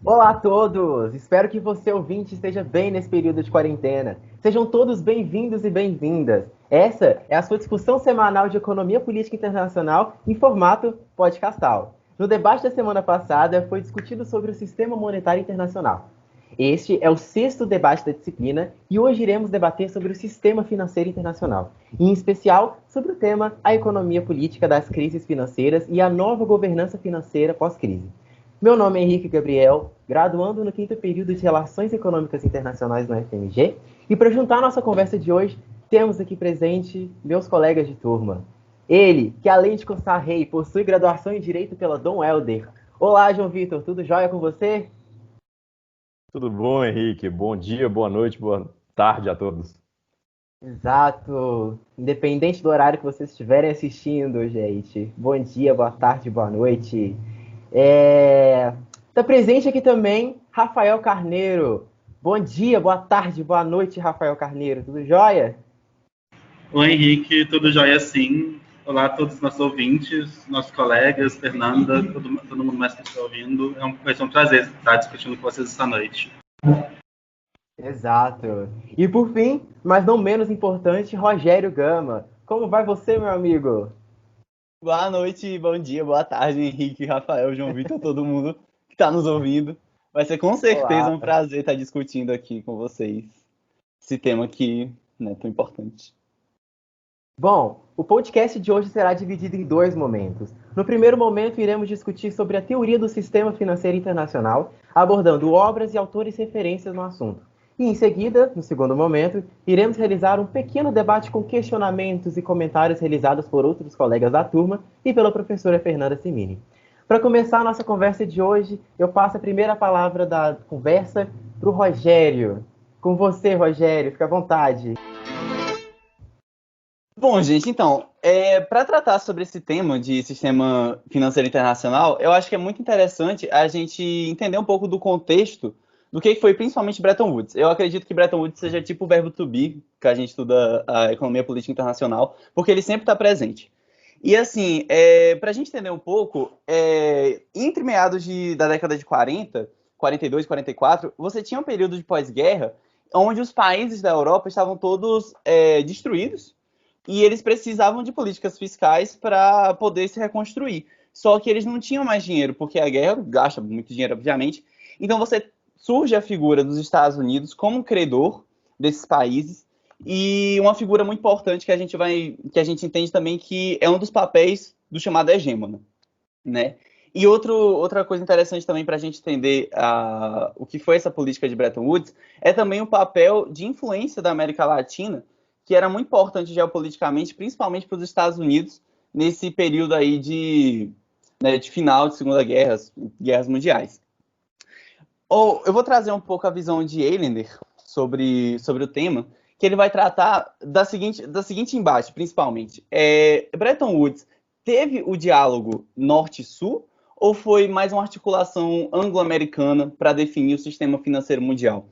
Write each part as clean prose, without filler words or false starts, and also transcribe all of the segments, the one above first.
Olá a todos! Espero que você, ouvinte, esteja bem nesse período de quarentena. Sejam todos bem-vindos e bem-vindas. Essa é a sua discussão semanal de economia política internacional em formato podcastal. No debate da semana passada, foi discutido sobre o sistema monetário internacional. Este é o sexto debate da disciplina e hoje iremos debater sobre o sistema financeiro internacional, em especial sobre o tema a economia política das crises financeiras e a nova governança financeira pós-crise. Meu nome é Henrique Gabriel, graduando no quinto período de Relações Econômicas Internacionais na UFMG, e para juntar nossa conversa de hoje, temos aqui presente meus colegas de turma. Ele, que além de cursar rei, possui graduação em Direito pela Dom Helder. Olá, João Vitor, tudo jóia com você? Tudo bom, Henrique? Bom dia, boa noite, boa tarde a todos. Exato. Independente do horário que vocês estiverem assistindo, gente. Bom dia, boa tarde, boa noite. Tá presente aqui também Rafael Carneiro. Bom dia, boa tarde, boa noite, Rafael Carneiro. Tudo jóia? Oi, Henrique, tudo jóia sim? Olá a todos os nossos ouvintes, nossos colegas, Fernanda, todo mundo mais que está ouvindo. Vai ser um prazer estar discutindo com vocês esta noite. Exato. E por fim, mas não menos importante, Rogério Gama. Como vai você, meu amigo? Boa noite, bom dia, boa tarde, Henrique, Rafael, João Vitor, todo mundo que está nos ouvindo. Vai ser com certeza Olá. um prazer estar discutindo aqui com vocês esse tema que é tão importante. Bom, o podcast de hoje será dividido em dois momentos. No primeiro momento, iremos discutir sobre a teoria do sistema financeiro internacional, abordando obras e autores referências no assunto. E em seguida, no segundo momento, iremos realizar um pequeno debate com questionamentos e comentários realizados por outros colegas da turma e pela professora Fernanda Simini. Para começar a nossa conversa de hoje, eu passo a primeira palavra da conversa para o Rogério. Com você, Rogério, fica à vontade. Bom, gente, então, para tratar sobre esse tema de sistema financeiro internacional, eu acho que é muito interessante a gente entender um pouco do contexto do que foi principalmente Bretton Woods. Eu acredito que Bretton Woods seja tipo o verbo to be, que a gente estuda a economia política internacional, porque ele sempre está presente. E assim, para a gente entender um pouco, entre meados da década de 40, 42, 44, você tinha um período de pós-guerra onde os países da Europa estavam todos destruídos, e eles precisavam de políticas fiscais para poder se reconstruir. Só que eles não tinham mais dinheiro, porque a guerra gasta muito dinheiro, obviamente. Então surge a figura dos Estados Unidos como credor desses países, e uma figura muito importante que a gente entende também que é um dos papéis do chamado hegemona, né? E outra coisa interessante também para a gente entender o que foi essa política de Bretton Woods é também o papel de influência da América Latina, que era muito importante geopoliticamente, principalmente para os Estados Unidos, nesse período aí de final de Segunda Guerra, guerras mundiais. Eu vou trazer um pouco a visão de Eilander sobre o tema, que ele vai tratar da seguinte embate, principalmente. Bretton Woods teve o diálogo norte-sul ou foi mais uma articulação anglo-americana para definir o sistema financeiro mundial?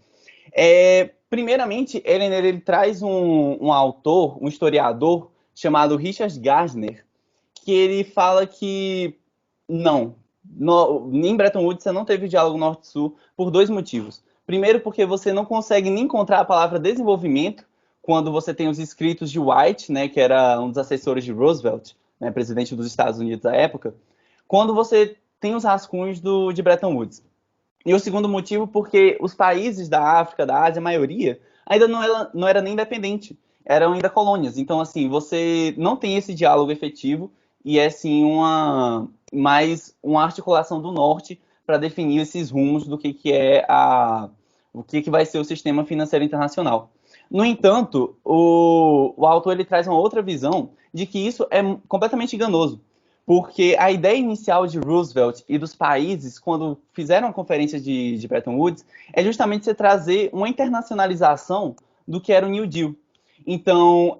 Primeiramente, ele traz um autor, um historiador, chamado Richard Gardner, que ele fala que em Bretton Woods você não teve diálogo norte-sul por dois motivos. Primeiro, porque você não consegue nem encontrar a palavra desenvolvimento quando você tem os escritos de White, né, que era um dos assessores de Roosevelt, né, presidente dos Estados Unidos da época, quando você tem os rascunhos de Bretton Woods. E o segundo motivo, porque os países da África, da Ásia, a maioria, ainda não era nem independente, eram ainda colônias. Então, assim, você não tem esse diálogo efetivo e é, sim, mais uma articulação do Norte para definir esses rumos do que é o que vai ser o sistema financeiro internacional. No entanto, o autor ele traz uma outra visão de que isso é completamente enganoso, porque a ideia inicial de Roosevelt e dos países, quando fizeram a conferência de Bretton Woods, é justamente você trazer uma internacionalização do que era o New Deal. Então,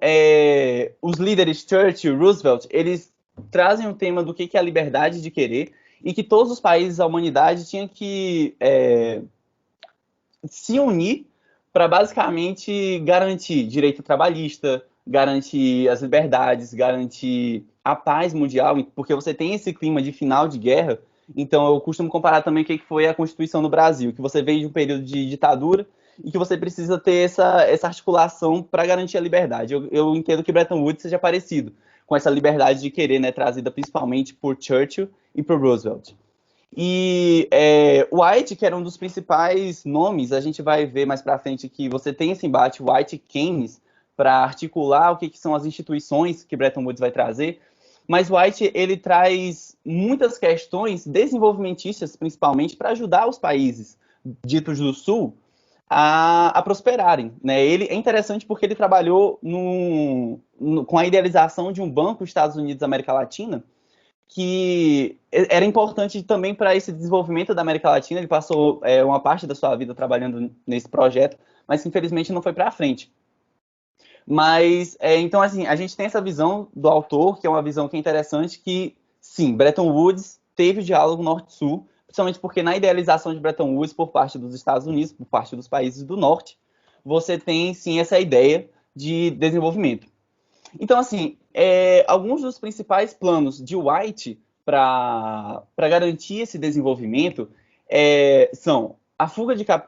os líderes Churchill e Roosevelt, eles trazem o tema do que é a liberdade de querer e que todos os países da humanidade tinham que se unir para basicamente garantir direito trabalhista, garantir as liberdades, garantir a paz mundial, porque você tem esse clima de final de guerra Então, eu costumo comparar também o que foi a Constituição no Brasil, que você veio de um período de ditadura e que você precisa ter essa articulação para garantir a liberdade. Eu entendo que Bretton Woods seja parecido com essa liberdade de querer, né, trazida principalmente por Churchill e por Roosevelt. E White, que era um dos principais nomes, a gente vai ver mais para frente que você tem esse embate White e Keynes para articular o que são as instituições que Bretton Woods vai trazer. Mas White, ele traz muitas questões desenvolvimentistas, principalmente, para ajudar os países ditos do Sul a prosperarem, né? Ele é interessante porque ele trabalhou com a idealização de um banco Estados Unidos-América Latina, que era importante também para esse desenvolvimento da América Latina. Ele passou uma parte da sua vida trabalhando nesse projeto, mas infelizmente não foi para frente. Mas, então, assim, a gente tem essa visão do autor, que é uma visão que é interessante, que, sim, Bretton Woods teve o diálogo Norte-Sul, principalmente porque na idealização de Bretton Woods por parte dos Estados Unidos, por parte dos países do Norte, você tem, sim, essa ideia de desenvolvimento. Então, assim, alguns dos principais planos de White para garantir esse desenvolvimento são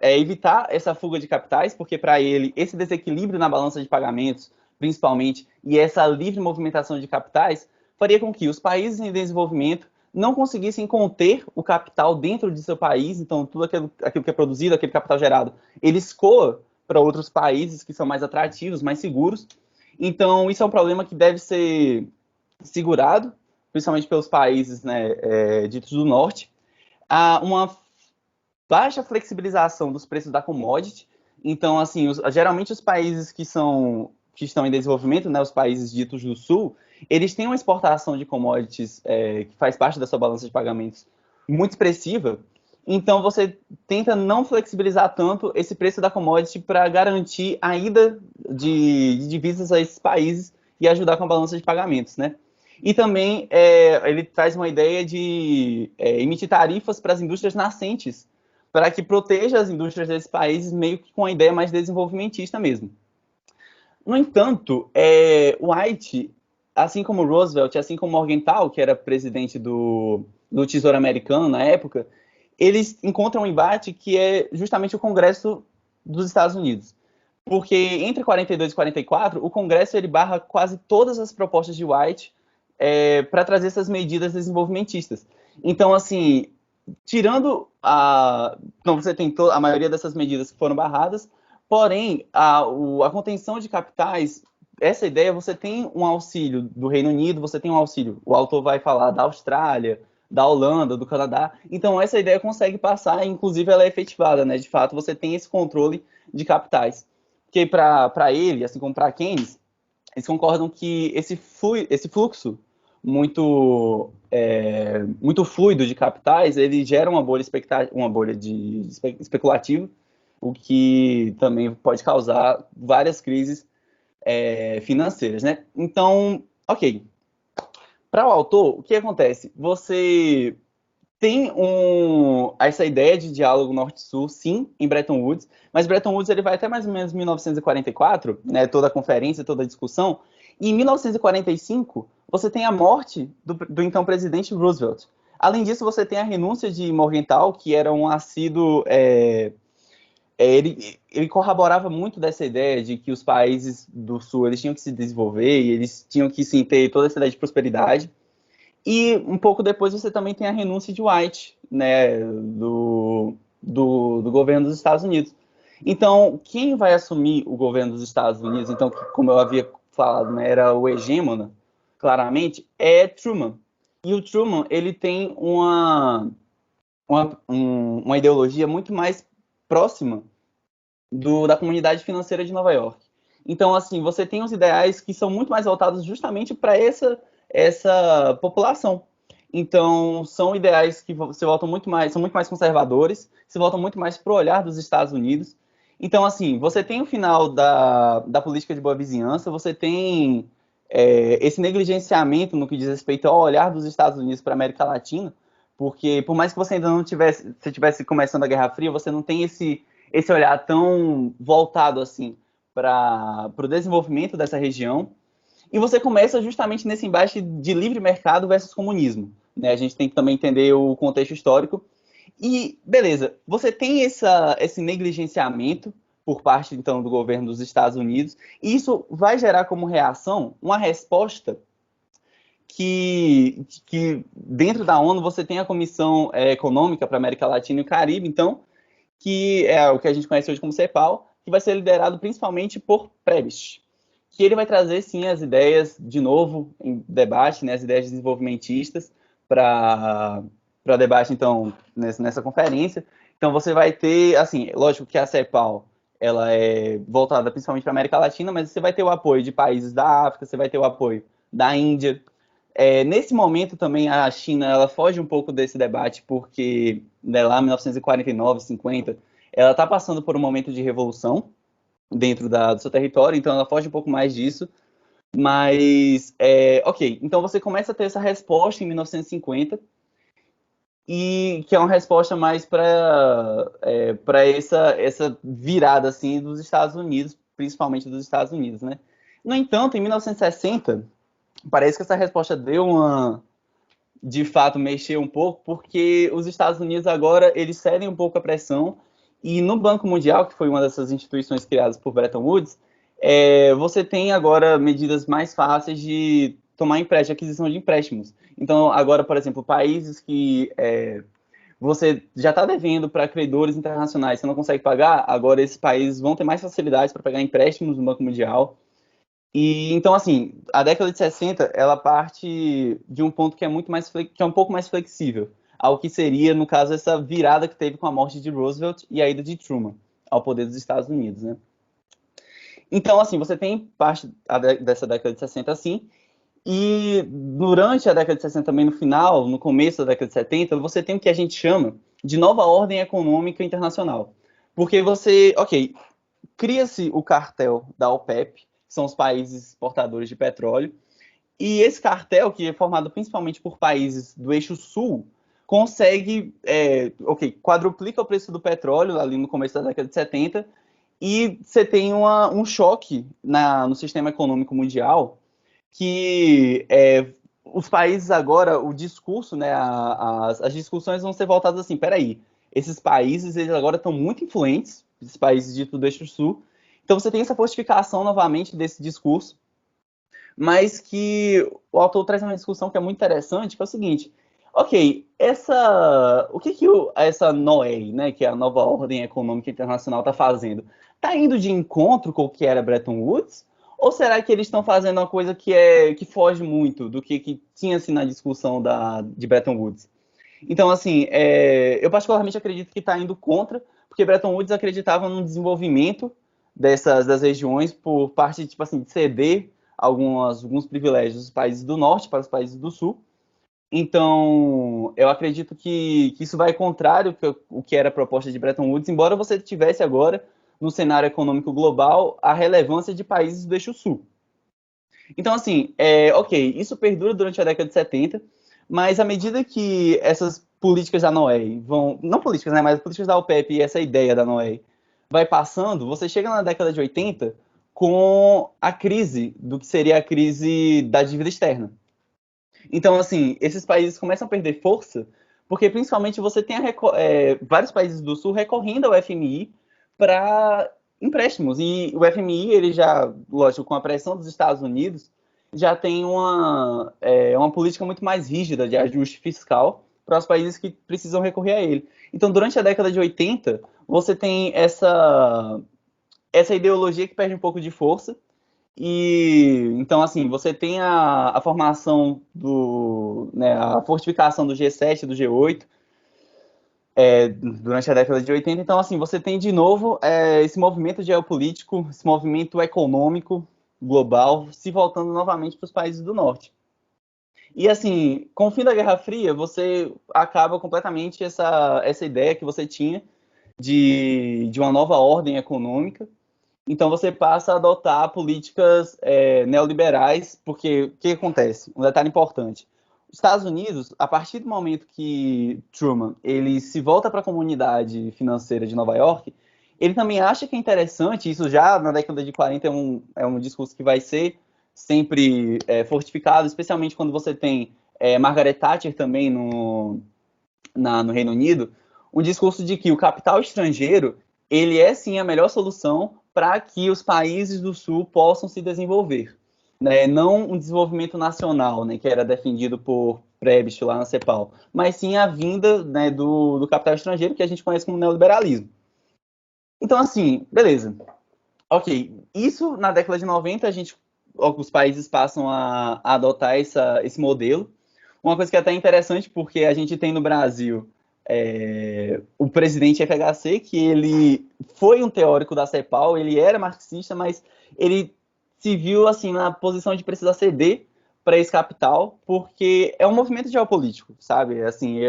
evitar essa fuga de capitais, porque para ele esse desequilíbrio na balança de pagamentos, principalmente, e essa livre movimentação de capitais, faria com que os países em desenvolvimento não conseguissem conter o capital dentro de seu país. Então, tudo aquilo que é produzido, aquele capital gerado, ele escoa para outros países que são mais atrativos, mais seguros. Então, isso é um problema que deve ser segurado, principalmente pelos países, né, ditos do Norte. Há uma baixa flexibilização dos preços da commodity. Então, assim, geralmente os países que estão em desenvolvimento, né, os países ditos do Sul, eles têm uma exportação de commodities que faz parte da sua balança de pagamentos muito expressiva. Então, você tenta não flexibilizar tanto esse preço da commodity para garantir a ida de divisas a esses países e ajudar com a balança de pagamentos, né? E também ele traz uma ideia de emitir tarifas para as indústrias nascentes, para que proteja as indústrias desses países, meio que com a ideia mais desenvolvimentista mesmo. No entanto, White, assim como Roosevelt, assim como Morgenthau, que era presidente do Tesouro Americano na época, eles encontram um embate que é justamente o Congresso dos Estados Unidos. Porque entre 42 e 44, o Congresso ele barra quase todas as propostas de White para trazer essas medidas desenvolvimentistas. Então, assim, tirando então você tem a maioria dessas medidas que foram barradas, porém, a contenção de capitais, essa ideia, você tem um auxílio do Reino Unido, você tem um auxílio, o autor vai falar da Austrália, da Holanda, do Canadá. Então, essa ideia consegue passar, inclusive ela é efetivada, né? De fato, você tem esse controle de capitais. Porque para ele, assim como para Keynes, eles concordam que esse fluxo muito fluido de capitais, ele gera uma bolha especulativa, o que também pode causar várias crises financeiras, né? Então, ok. Para o autor, o que acontece? Você tem essa ideia de diálogo norte-sul, sim, em Bretton Woods, mas Bretton Woods ele vai até mais ou menos 1944, né, toda a conferência, toda a discussão, e em 1945 você tem a morte do então presidente Roosevelt. Além disso, você tem a renúncia de Morgenthau, que era um assíduo... ele corroborava muito dessa ideia de que os países do Sul eles tinham que se desenvolver e eles tinham que sim, ter toda essa ideia de prosperidade. E um pouco depois você também tem a renúncia de White, né, do governo dos Estados Unidos. Então, quem vai assumir o governo dos Estados Unidos, então, como eu havia falado, né, era o hegemona, claramente, é Truman. E o Truman, ele tem uma ideologia muito mais próxima da comunidade financeira de Nova York. Então, assim, você tem os ideais que são muito mais voltados justamente para essa população. Então, são ideais que são muito mais conservadores, se voltam muito mais para o olhar dos Estados Unidos. Então, assim, você tem o final da política de boa vizinhança, você tem esse negligenciamento no que diz respeito ao olhar dos Estados Unidos para a América Latina, porque por mais que você ainda não tivesse começando a Guerra Fria, você não tem esse olhar tão voltado assim para o desenvolvimento dessa região. E você começa justamente nesse embate de livre mercado versus comunismo, né? A gente tem que também entender o contexto histórico. E, beleza, você tem esse negligenciamento por parte, então, do governo dos Estados Unidos, e isso vai gerar como reação uma resposta que dentro da ONU você tem a Comissão Econômica para a América Latina e o Caribe, então, que é o que a gente conhece hoje como CEPAL, que vai ser liderado principalmente por Prebisch, que ele vai trazer, sim, as ideias, de novo, em debate, né, as ideias desenvolvimentistas para debate, então, nessa conferência. Então, você vai ter, assim, lógico que a CEPAL, ela é voltada principalmente para a América Latina, mas você vai ter o apoio de países da África, você vai ter o apoio da Índia. Nesse momento também a China ela foge um pouco desse debate porque, né, lá em 1949, 50, ela está passando por um momento de revolução dentro do seu território, então ela foge um pouco mais disso. Mas, ok, então você começa a ter essa resposta em 1950, e que é uma resposta mais para essa virada assim, dos Estados Unidos, principalmente dos Estados Unidos, né? No entanto, em 1960, parece que essa resposta de fato, mexeu um pouco, porque os Estados Unidos agora, eles cedem um pouco a pressão, e no Banco Mundial, que foi uma dessas instituições criadas por Bretton Woods, você tem agora medidas mais fáceis de tomar empréstimo, aquisição de empréstimos. Então, agora, por exemplo, países que você já está devendo para credores internacionais, você não consegue pagar, agora esses países vão ter mais facilidades para pegar empréstimos no Banco Mundial. E então, assim, a década de 60, ela parte de um ponto que é que é um pouco mais flexível, ao que seria, no caso, essa virada que teve com a morte de Roosevelt e a ida de Truman ao poder dos Estados Unidos, né? Então, assim, você tem parte dessa década de 60, assim, e durante a década de 60, também no final, no começo da década de 70, você tem o que a gente chama de nova ordem econômica internacional. Porque ok, cria-se o cartel da OPEP, que são os países exportadores de petróleo, e esse cartel, que é formado principalmente por países do eixo sul, consegue, quadruplica o preço do petróleo ali no começo da década de 70, e você tem um choque no sistema econômico mundial, que os países agora, o discurso, né, as discussões vão ser voltadas assim, peraí, esses países eles agora estão muito influentes, esses países ditos do eixo sul, então você tem essa fortificação novamente desse discurso, mas que o autor traz uma discussão que é muito interessante, que é o seguinte, ok, o que essa NOE, né, que é a nova ordem econômica internacional, está fazendo? Está indo de encontro com o que era Bretton Woods? Ou será que eles estão fazendo uma coisa que foge muito do que tinha-se na discussão de Bretton Woods? Então, assim, eu particularmente acredito que está indo contra, porque Bretton Woods acreditava no desenvolvimento das regiões por parte, tipo assim, de ceder alguns privilégios dos países do norte para os países do sul. Então, eu acredito que isso vai contrário o que era a proposta de Bretton Woods, embora você tivesse agora, no cenário econômico global, a relevância de países do eixo sul. Então, assim, ok, isso perdura durante a década de 70, mas à medida que essas políticas da NOE não políticas, né, mas políticas da OPEP e essa ideia da NOE vai passando, você chega na década de 80 com a crise, do que seria a crise da dívida externa. Então, assim, esses países começam a perder força, porque principalmente você tem vários países do Sul recorrendo ao FMI para empréstimos. E o FMI, ele já, lógico, com a pressão dos Estados Unidos, já tem uma política muito mais rígida de ajuste fiscal para os países que precisam recorrer a ele. Então, durante a década de 80, você tem essa ideologia que perde um pouco de força. E então, assim, você tem a formação a fortificação do G7, do G8, durante a década de 80. Então, assim, você tem de novo esse movimento geopolítico, esse movimento econômico global se voltando novamente para os países do norte. E, assim, com o fim da Guerra Fria, você acaba completamente essa ideia que você tinha de uma nova ordem econômica. Então você passa a adotar políticas neoliberais, porque o que acontece? Um detalhe importante. Os Estados Unidos, a partir do momento que Truman ele se volta para a comunidade financeira de Nova York, ele também acha que é interessante, isso já na década de 40 é um discurso que vai ser sempre fortificado, especialmente quando você tem Margaret Thatcher também no Reino Unido, um discurso de que o capital estrangeiro ele é sim a melhor solução para que os países do Sul possam se desenvolver. Né? Não um desenvolvimento nacional, né, que era defendido por Prebisch lá na CEPAL, mas sim a vinda, né, do capital estrangeiro, que a gente conhece como neoliberalismo. Então, assim, beleza. Ok, isso na década de 90, os países passam a adotar esse modelo. Uma coisa que é até interessante, porque a gente tem no Brasil o presidente FHC, que ele foi um teórico da CEPAL, ele era marxista, mas ele se viu assim na posição de precisar ceder para esse capital, porque é um movimento geopolítico, sabe? Assim,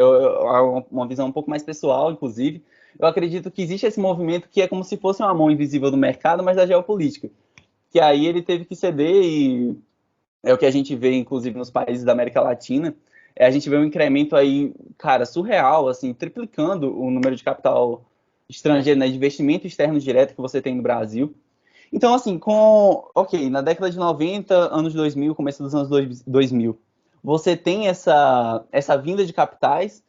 uma visão um pouco mais pessoal, inclusive. Eu acredito que existe esse movimento que é como se fosse uma mão invisível do mercado, mas da geopolítica. Que aí ele teve que ceder e é o que a gente vê, inclusive, nos países da América Latina. A gente vê um incremento aí, cara, surreal, assim, triplicando o número de capital estrangeiro, né, de investimento externo direto que você tem no Brasil. Então, assim, na década de 90, anos 2000, começo dos anos 2000, você tem essa vinda de capitais,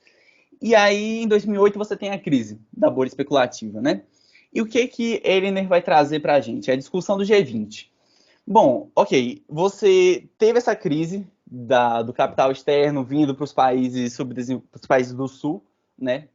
e aí, em 2008, você tem a crise da bolha especulativa, né? E o que Ehler vai trazer para a gente? É a discussão do G20. Bom, ok, você teve essa crise do capital externo vindo para os países do Sul, né?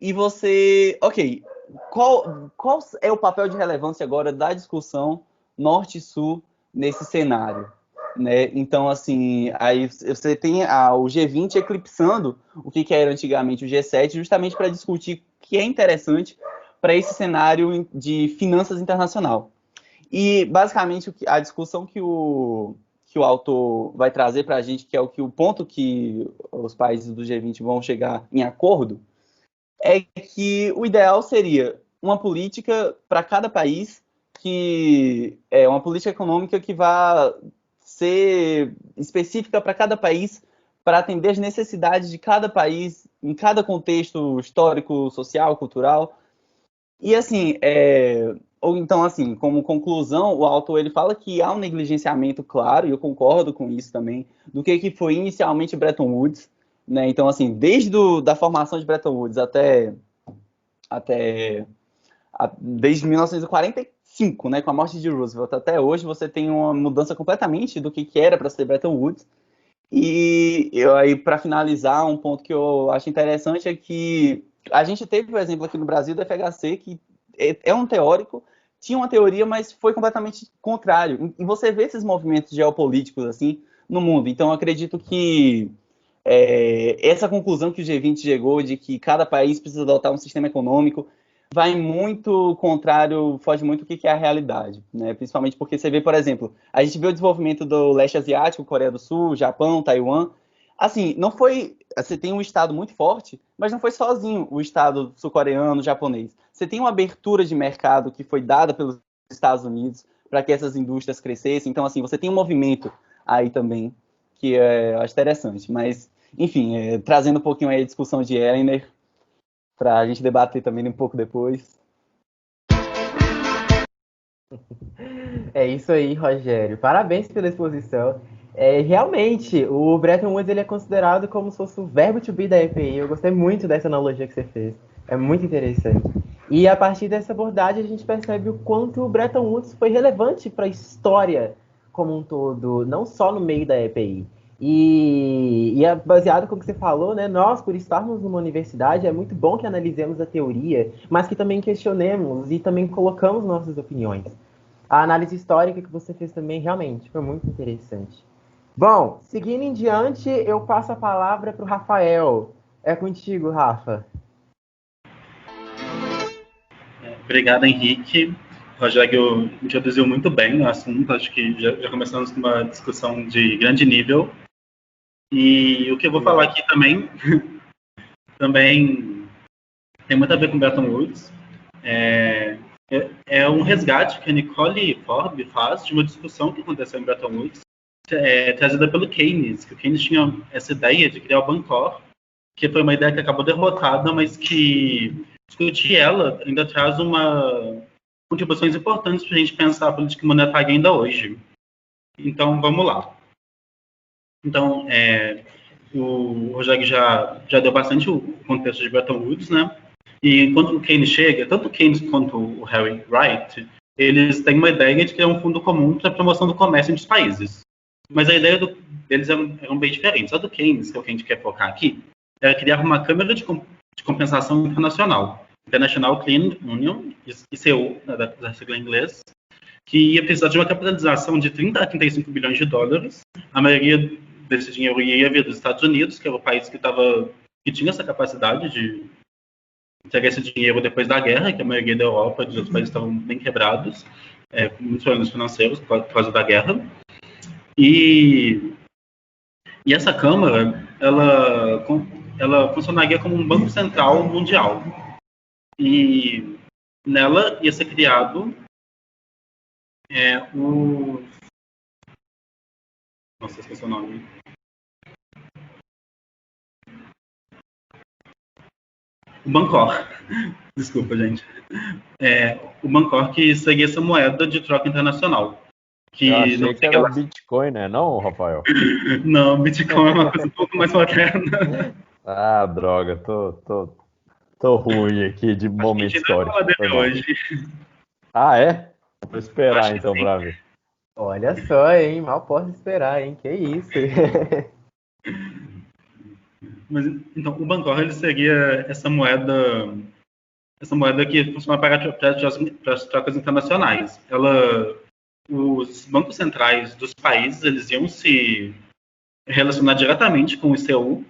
E você, ok, qual é o papel de relevância agora da discussão Norte-Sul nesse cenário? Né? Então, assim, aí você tem o G20 eclipsando o que era antigamente o G7, justamente para discutir o que é interessante para esse cenário de finanças internacional. E, basicamente, a discussão que o autor vai trazer para a gente, que é o ponto que os países do G20 vão chegar em acordo, é que o ideal seria uma política para cada país, que é uma política econômica que vá ser específica para cada país, para atender as necessidades de cada país, em cada contexto histórico, social, cultural. E assim, ou então assim, como conclusão, o autor ele fala que há um negligenciamento claro, e eu concordo com isso também, do que foi inicialmente Bretton Woods, né? Então assim, da formação de Bretton Woods desde 1945, né, com a morte de Roosevelt até hoje, você tem uma mudança completamente do que era para ser Bretton Woods. E aí, para finalizar, um ponto que eu acho interessante é que a gente teve o exemplo aqui no Brasil do FHC, que é um teórico, tinha uma teoria, mas foi completamente contrário. E você vê esses movimentos geopolíticos assim no mundo. Então, eu acredito que essa conclusão que o G20 chegou de que cada país precisa adotar um sistema econômico vai muito contrário, foge muito do que é a realidade, né? Principalmente porque você vê, por exemplo, a gente vê o desenvolvimento do leste asiático, Coreia do Sul, Japão, Taiwan. Assim, não foi. Você tem um estado muito forte, mas não foi sozinho o estado sul-coreano, japonês. Você tem uma abertura de mercado que foi dada pelos Estados Unidos para que essas indústrias crescessem. Então, assim, você tem um movimento aí também que eu acho interessante. Mas, enfim, trazendo um pouquinho aí a discussão de Ehler, para a gente debater também um pouco depois. É isso aí, Rogério. Parabéns pela exposição. Realmente, o Bretton Woods ele é considerado como se fosse o verbo to be da EPI. Eu gostei muito dessa analogia que você fez. É muito interessante. E a partir dessa abordagem, a gente percebe o quanto o Bretton Woods foi relevante para a história como um todo, não só no meio da EPI. E é baseado com o que você falou, né? Nós, por estarmos numa universidade, é muito bom que analisemos a teoria, mas que também questionemos e também colocamos nossas opiniões. A análise histórica que você fez também realmente foi muito interessante. Bom, seguindo em diante, eu passo a palavra para o Rafael. É contigo, Rafa. Obrigado, Henrique. O Rogério introduziu muito bem o assunto. Acho que já começamos com uma discussão de grande nível. E o que eu vou falar aqui também tem muito a ver com Bretton Woods. É um resgate que a Nicole Forbes faz de uma discussão que aconteceu em Bretton Woods, trazida pelo Keynes, que o Keynes tinha essa ideia de criar o Bancor, que foi uma ideia que acabou derrotada, mas que discutir ela ainda traz contribuições importantes para a gente pensar a política monetária ainda hoje. Então, vamos lá. Então, o Rogério já deu bastante o contexto de Bretton Woods, né? E quando o Keynes chega, tanto o Keynes quanto o Harry Wright, eles têm uma ideia de criar um fundo comum para a promoção do comércio entre os países. Mas a ideia deles eram bem diferentes. A do Keynes, que é o que a gente quer focar aqui, era criar uma câmara de compensação internacional, International Clean Union, ICU, da sigla em inglês, que ia precisar de uma capitalização de 30 a 35 bilhões de dólares. A maioria desse dinheiro ia vir dos Estados Unidos, que era o país que tinha essa capacidade de entregar esse dinheiro depois da guerra, que a maioria da Europa e dos outros países estavam bem quebrados, com muitos problemas financeiros por causa da guerra. E essa Câmara, ela funcionaria como um banco central mundial. E nela ia ser criado Nossa, esqueci o nome. O Bancor. Desculpa, gente. O Bancor, que seria essa moeda de troca internacional. Eu achei que era o Bitcoin, né? Não, Rafael? Não, Bitcoin é uma coisa um pouco mais moderna. Ah, droga, tô ruim aqui de momento histórico. Hoje. Ah, é? Vou esperar então pra ver. Olha só, hein? Mal posso esperar, hein? Que isso? Mas, então, o Bancor, ele seria essa moeda que funciona para as trocas internacionais. Os bancos centrais dos países, eles iam se relacionar diretamente com o ICU,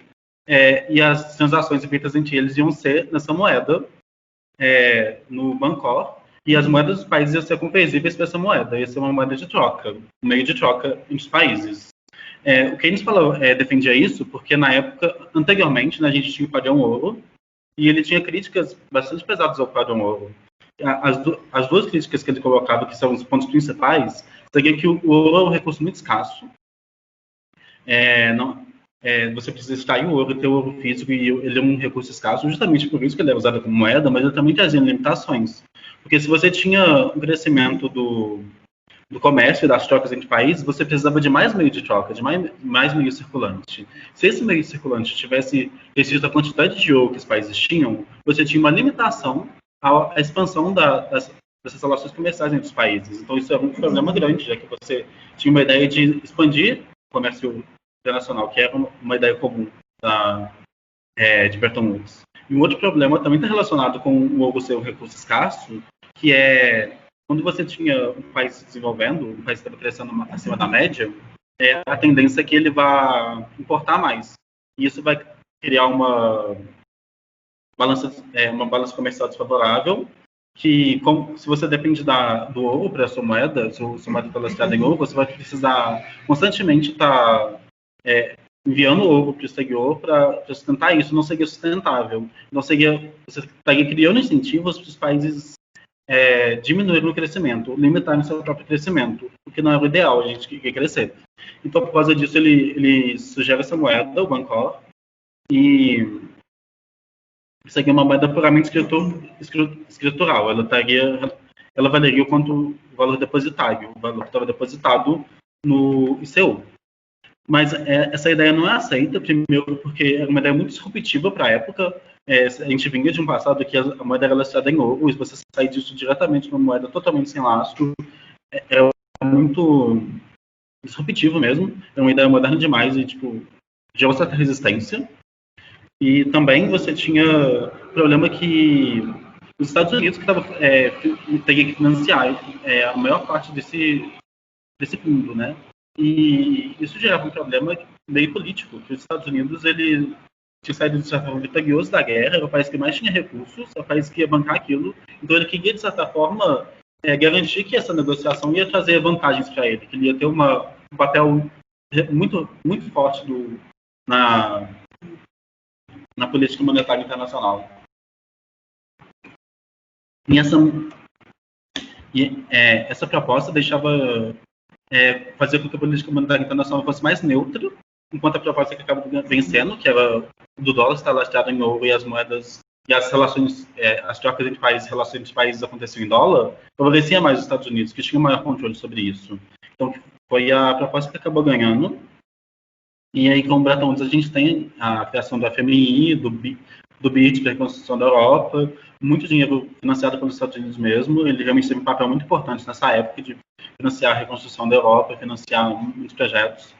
e as transações feitas entre eles iam ser nessa moeda, no Bancor, e as moedas dos países iam ser conversíveis para essa moeda, ia ser uma moeda de troca, um meio de troca entre os países. O Keynes defendia isso porque, na época, anteriormente, né, a gente tinha o padrão ouro, e ele tinha críticas bastante pesadas ao padrão ouro. As duas críticas que ele colocava, que são os pontos principais, seria que o ouro é um recurso muito escasso. Você precisa extrair o ouro, ter o ouro físico, e ele é um recurso escasso, justamente por isso que ele é usado como moeda, mas ele também trazia limitações. Porque se você tinha um crescimento do comércio e das trocas entre países, você precisava de mais meio de troca, de mais meio circulante. Se esse meio circulante tivesse recebido a quantidade de ouro que os países tinham, você tinha uma limitação à expansão dessas relações comerciais entre os países. Então, isso é um problema grande, já que você tinha uma ideia de expandir o comércio internacional, que era uma ideia comum de Bretton Woods. E um outro problema também está relacionado com o ouro ser um recurso escasso, que é quando você tinha um país se desenvolvendo, um país que estava crescendo acima da média, a tendência é que ele vá importar mais. E isso vai criar uma balança comercial desfavorável, que se você depende do ouro para a sua moeda, se a sua moeda está lastrada em ouro, você vai precisar constantemente estar enviando ouro para o exterior para sustentar isso. Não seria sustentável. Você estaria criando incentivos para os países diminuir o crescimento, limitar o seu próprio crescimento, o que não é o ideal, a gente quer crescer. Então, por causa disso, ele sugere essa moeda, o Bancor, e seria uma moeda puramente escritural. Ela valeria quanto o valor depositário, o valor que estava depositado no ICU. Mas essa ideia não é aceita, primeiro porque era uma ideia muito disruptiva para a época. A gente vinha de um passado que a moeda era lastrada em ouro, e você sair disso diretamente numa moeda totalmente sem lastro é muito disruptivo mesmo. É uma ideia moderna demais e, gerou certa resistência. E também você tinha o problema que os Estados Unidos teria que financiar a maior parte desse fundo, né? E isso gerava um problema meio político, que os Estados Unidos, ele tinha saído, de certa forma, vitorioso da guerra, era o país que mais tinha recursos, era o país que ia bancar aquilo, então ele queria, de certa forma, garantir que essa negociação ia trazer vantagens para ele, que ele ia ter um papel muito, muito forte na política monetária internacional. E essa proposta deixava fazer com que a política monetária internacional fosse mais neutra, enquanto a proposta que acaba vencendo, que era do dólar estar lastrado em ouro e as moedas e as relações, as trocas entre países, relações entre países aconteciam em dólar, favorecia mais os Estados Unidos, que tinham maior controle sobre isso. Então, foi a proposta que acabou ganhando. E aí, com o Bretton Woods, a gente tem a criação do FMI, do BID, para a reconstrução da Europa, muito dinheiro financiado pelos Estados Unidos mesmo. Ele realmente teve um papel muito importante nessa época de financiar a reconstrução da Europa, financiar muitos projetos.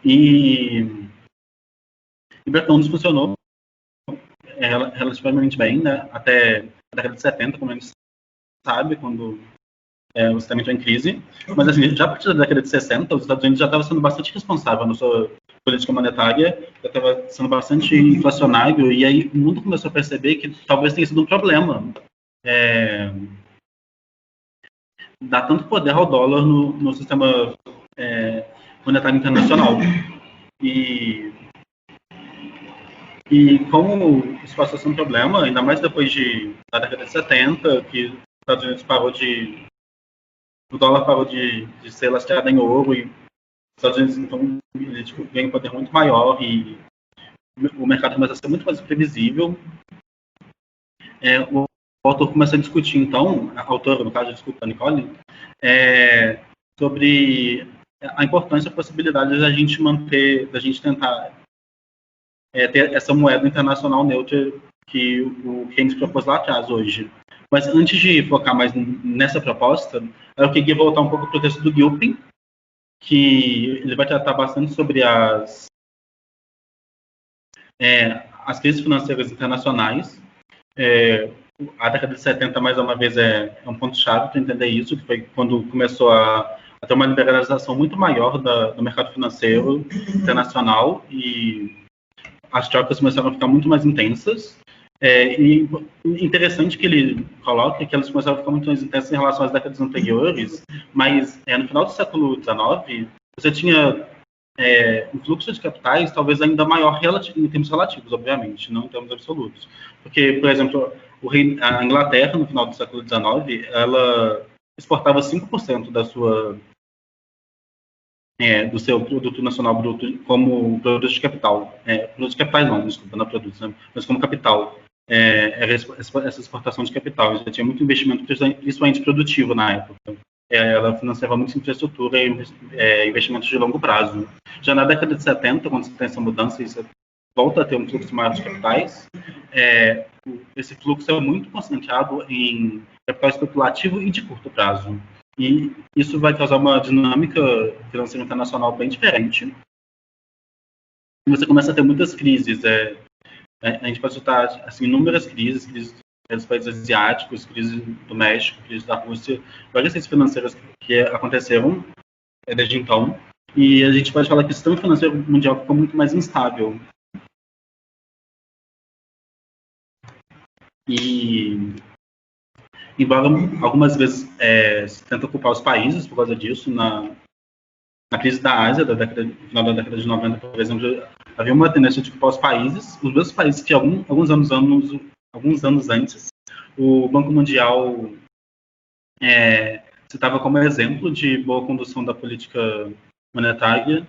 E Bretton Woods funcionou relativamente bem, né? Até a década de 70, como a gente sabe, quando o sistema entrou em crise. Mas, assim, já a partir da década de 60, os Estados Unidos já estava sendo bastante responsável na sua política monetária, já estava sendo bastante inflacionário, e aí o mundo começou a perceber que talvez tenha sido um problema dar tanto poder ao dólar no sistema monetário internacional. E como isso passou a ser um problema, ainda mais depois da década de 70, que os Estados Unidos o dólar parou de ser lastreado em ouro, e os Estados Unidos, então, ganham um poder muito maior, e o mercado começa a ser muito mais imprevisível. O autor começa a discutir, então, a autora, no caso, desculpa, a Nicole, sobre a importância e a possibilidade da gente tentar ter essa moeda internacional neutra que o Keynes propôs lá atrás, hoje. Mas antes de focar mais nessa proposta, eu queria voltar um pouco para o texto do Gilpin, que ele vai tratar bastante sobre as crises financeiras internacionais. A década de 70, mais uma vez, é um ponto-chave para entender isso, que foi quando começou a ter uma liberalização muito maior do mercado financeiro internacional, e as trocas começaram a ficar muito mais intensas. E interessante que ele coloca que elas começaram a ficar muito mais intensas em relação às décadas anteriores, mas no final do século XIX, você tinha um fluxo de capitais talvez ainda maior em termos relativos, obviamente, não em termos absolutos. Porque, por exemplo, a Inglaterra, no final do século XIX, ela exportava 5% do seu produto nacional bruto como produto de capital. Produto de capitais não, desculpa, não produtos, né? Mas como capital. Era essa exportação de capital. Já tinha muito investimento, principalmente produtivo na época. Ela financiava muita infraestrutura e investimentos de longo prazo. Já na década de 70, quando você tem essa mudança e você volta a ter um fluxo maior de capitais, esse fluxo é muito concentrado em capital especulativo e de curto prazo. E isso vai causar uma dinâmica financeira internacional bem diferente. E você começa a ter muitas crises. A gente pode citar assim, inúmeras crises dos países asiáticos, crise do México, crise da Rússia, várias crises financeiras que aconteceram desde então. E a gente pode falar que o sistema financeiro mundial ficou muito mais instável. E, embora algumas vezes se tenta culpar os países por causa disso, na crise da Ásia, no final da década de 90, por exemplo, havia uma tendência de culpar os mesmos países que alguns anos antes, o Banco Mundial citava como exemplo de boa condução da política monetária,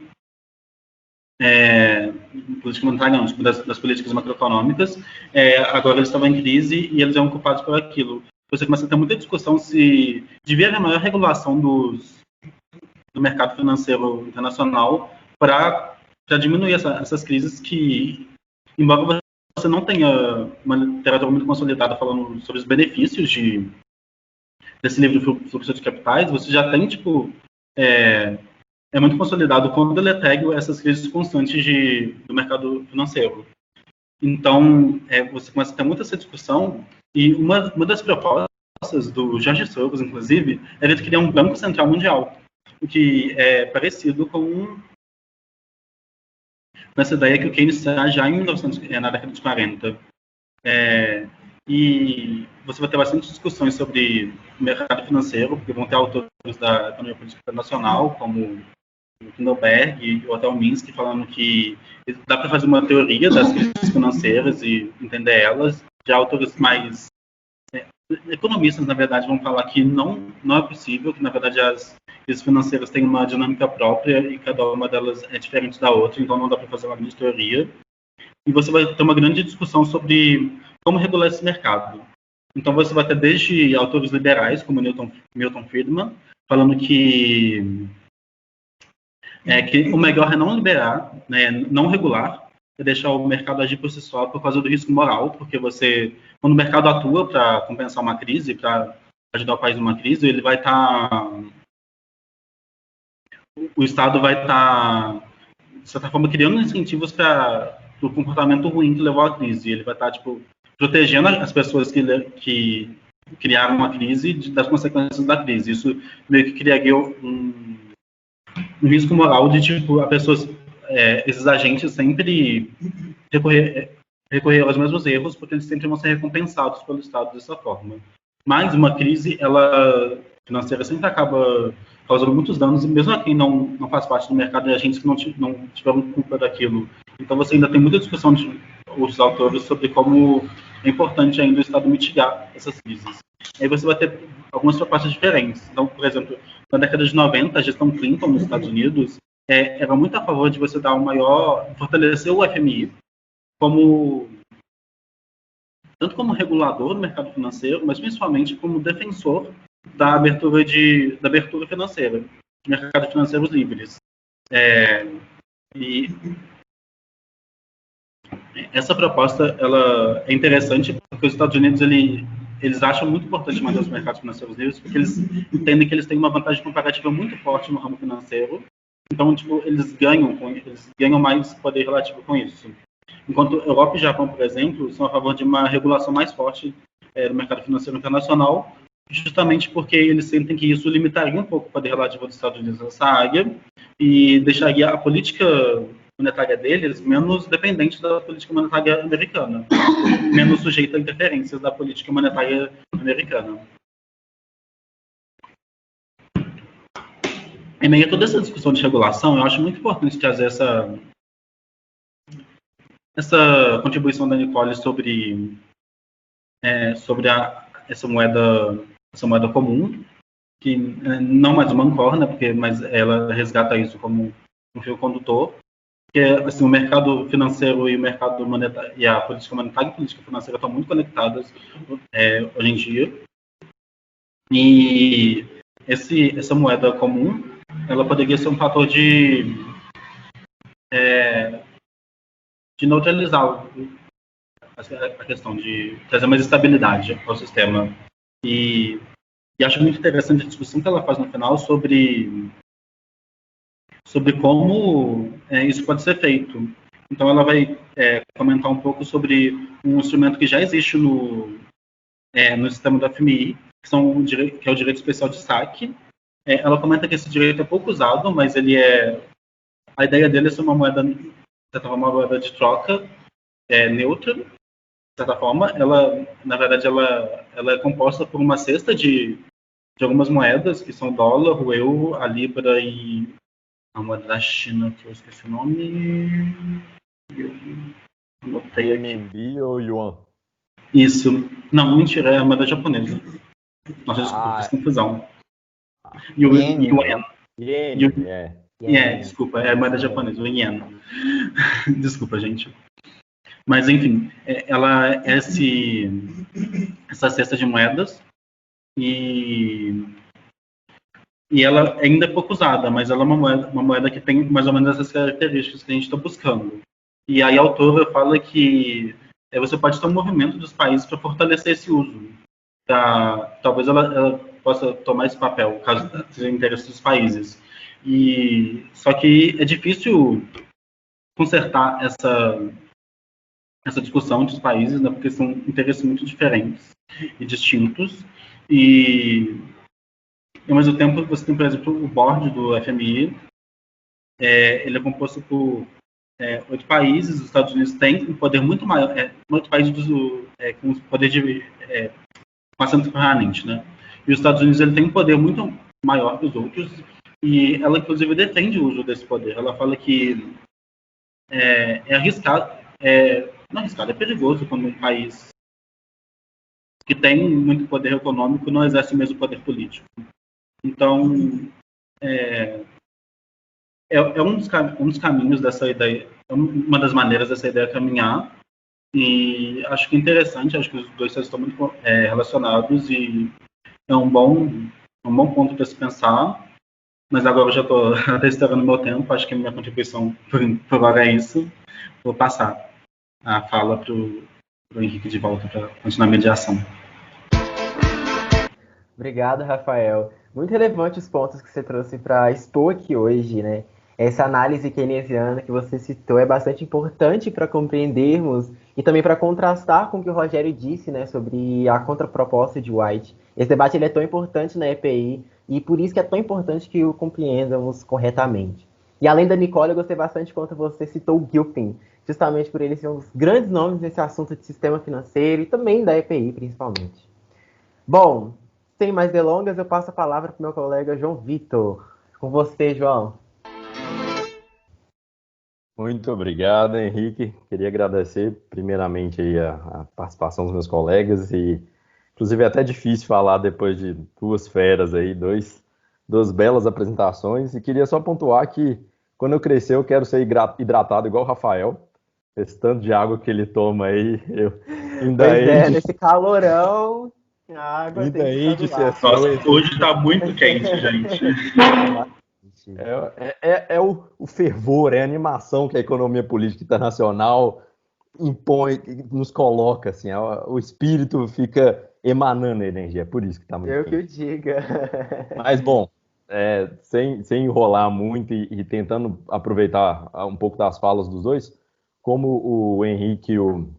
não, tipo, das políticas macroeconômicas. Agora eles estavam em crise e eles eram culpados por aquilo. Você começa a ter muita discussão se devia haver maior regulação do mercado financeiro internacional para diminuir essas crises que, embora você não tenha uma literatura muito consolidada falando sobre os benefícios desse livre fluxo de capitais, você já tem, é muito consolidado quando ele pega essas crises constantes do mercado financeiro. Então, você começa a ter muita essa discussão, e uma das propostas do George Soros, inclusive, era de criar um Banco Central Mundial, o que é parecido com essa ideia que o Keynes traz já na década de 40. E você vai ter bastante discussões sobre o mercado financeiro, porque vão ter autores da economia política internacional, como o Kindleberg e o Otto Minsky, falando que dá para fazer uma teoria das crises financeiras e entender elas. Já autores mais economistas, na verdade, vão falar que não é possível, que, na verdade, as crises financeiras têm uma dinâmica própria e cada uma delas é diferente da outra, então não dá para fazer uma grande teoria. E você vai ter uma grande discussão sobre como regular esse mercado. Então você vai ter desde autores liberais, como Milton Friedman, falando que é que o melhor é não liberar, né, não regular, é deixar o mercado agir por si só por causa do risco moral, porque quando o mercado atua para compensar uma crise, para ajudar o país numa crise, ele vai estar, o Estado vai estar, de certa forma, criando incentivos para o comportamento ruim que levou à crise. Ele vai estar, tipo, protegendo as pessoas que criaram uma crise das consequências da crise. Isso meio que criaria um risco moral de, tipo, esses agentes sempre recorrer aos mesmos erros, porque eles sempre vão ser recompensados pelo Estado dessa forma. Mas uma crise, ela financeira sempre acaba causando muitos danos, e mesmo a quem não faz parte do mercado, e agentes que não tiveram culpa daquilo. Então você ainda tem muita discussão de outros autores sobre como é importante ainda o Estado mitigar essas crises. Aí você vai ter algumas propostas diferentes. Então, por exemplo, na década de 90, a gestão Clinton nos Estados Unidos era muito a favor de você dar fortalecer o FMI tanto como regulador do mercado financeiro, mas principalmente como defensor da abertura financeira, de mercados financeiros livres. E essa proposta ela é interessante porque os Estados Unidos eles acham muito importante manter os mercados financeiros livres porque eles entendem que eles têm uma vantagem comparativa muito forte no ramo financeiro. Então, tipo, eles ganham mais poder relativo com isso. Enquanto Europa e Japão, por exemplo, são a favor de uma regulação mais forte do mercado financeiro internacional, justamente porque eles sentem que isso limitaria um pouco o poder relativo dos Estados Unidos nessa área e deixaria a política monetária deles menos dependente da política monetária americana, menos sujeita a interferências da política monetária americana. Em meio a toda essa discussão de regulação, eu acho muito importante trazer essa contribuição da Nicole sobre essa moeda comum, que não mais uma Ancor, né, mas ela resgata isso como um fio condutor, que assim, o mercado financeiro e o mercado monetário e a política monetária e a política financeira estão muito conectadas hoje em dia. E essa moeda comum, ela poderia ser um fator de neutralizar a questão de trazer mais estabilidade ao sistema. E acho muito interessante a discussão que ela faz no final sobre como isso pode ser feito. Então, ela vai comentar um pouco sobre um instrumento que já existe no sistema do FMI, que é o direito especial de saque. Ela comenta que esse direito é pouco usado, mas a ideia dele é ser uma moeda de troca neutra. De certa forma, na verdade, ela é composta por uma cesta de algumas moedas, que são o dólar, o euro, a libra e a moeda da China, que eu esqueci o nome. Eu anotei aqui. RMB ou Yuan? Isso. Não, mentira, é a moeda japonesa. Nossa, desculpa, fiz confusão. Yen. Desculpa, é a moeda japonesa, o Yen. Desculpa, gente. Mas, enfim, ela é essa cesta de moedas e ela ainda é pouco usada, mas ela é uma moeda que tem mais ou menos essas características que a gente está buscando. E aí a autora fala que você pode ter um movimento dos países para fortalecer esse uso. Talvez ela possa tomar esse papel, caso seja interesse dos países. Só que é difícil consertar essa discussão entre os países, né, porque são interesses muito diferentes e distintos. E ao mesmo tempo, você tem, por exemplo, o board do FMI. Ele é composto por 8 países. Os Estados Unidos têm um poder muito maior, 8 países com poder de assento permanente, né? E os Estados Unidos ele tem um poder muito maior que os outros, e ela, inclusive, defende o uso desse poder. Ela fala que é arriscado, não é arriscado, é perigoso quando um país que tem muito poder econômico não exerce o mesmo poder político. Então, um dos caminhos dessa ideia, uma das maneiras dessa ideia caminhar, e acho que é interessante, acho que os dois estão muito relacionados e é um bom ponto para se pensar. mas agora eu já estou até estourando meu tempo, acho que a minha contribuição por agora é isso. Vou passar a fala para o Henrique de volta para continuar a mediação. Obrigado, Rafael. Muito relevante os pontos que você trouxe para expor aqui hoje, né? Essa análise keynesiana que você citou é bastante importante para compreendermos e também para contrastar com o que o Rogério disse, né, sobre a contraproposta de White. Esse debate ele é tão importante na EPI e por isso que é tão importante que o compreendamos corretamente. E além da Nicole, eu gostei bastante quando você citou o Gilpin, justamente por ele ser um dos grandes nomes nesse assunto de sistema financeiro e também da EPI, principalmente. Bom, sem mais delongas, eu passo a palavra para o meu colega João Vitor. Com você, João. Muito obrigado, Henrique. Queria agradecer primeiramente aí a participação dos meus colegas e, inclusive, é até difícil falar depois de duas feras aí, duas belas apresentações. E queria só pontuar que quando eu crescer eu quero ser hidratado igual o Rafael. Esse tanto de água que ele toma aí, eu ainda Pois é, nesse calorão, a água tem que estar do lado. Nossa, hoje está muito quente, gente. É o fervor, é a animação que a economia política internacional impõe, nos coloca, assim, o espírito fica emanando energia, é por isso que está muito Eu quente. que o diga. Mas, bom, sem enrolar muito e tentando aproveitar um pouco das falas dos dois, como o Henrique e o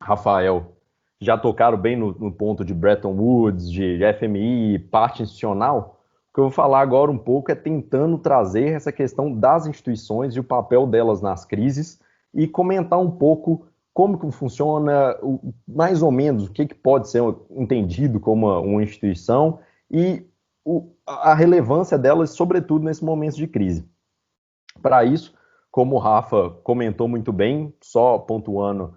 Rafael já tocaram bem no ponto de Bretton Woods, de FMI, parte institucional, o que eu vou falar agora um pouco é tentando trazer essa questão das instituições e o papel delas nas crises e comentar um pouco como que funciona, mais ou menos, o que pode ser entendido como uma instituição e a relevância delas, sobretudo nesse momento de crise. Para isso, como o Rafa comentou muito bem, só pontuando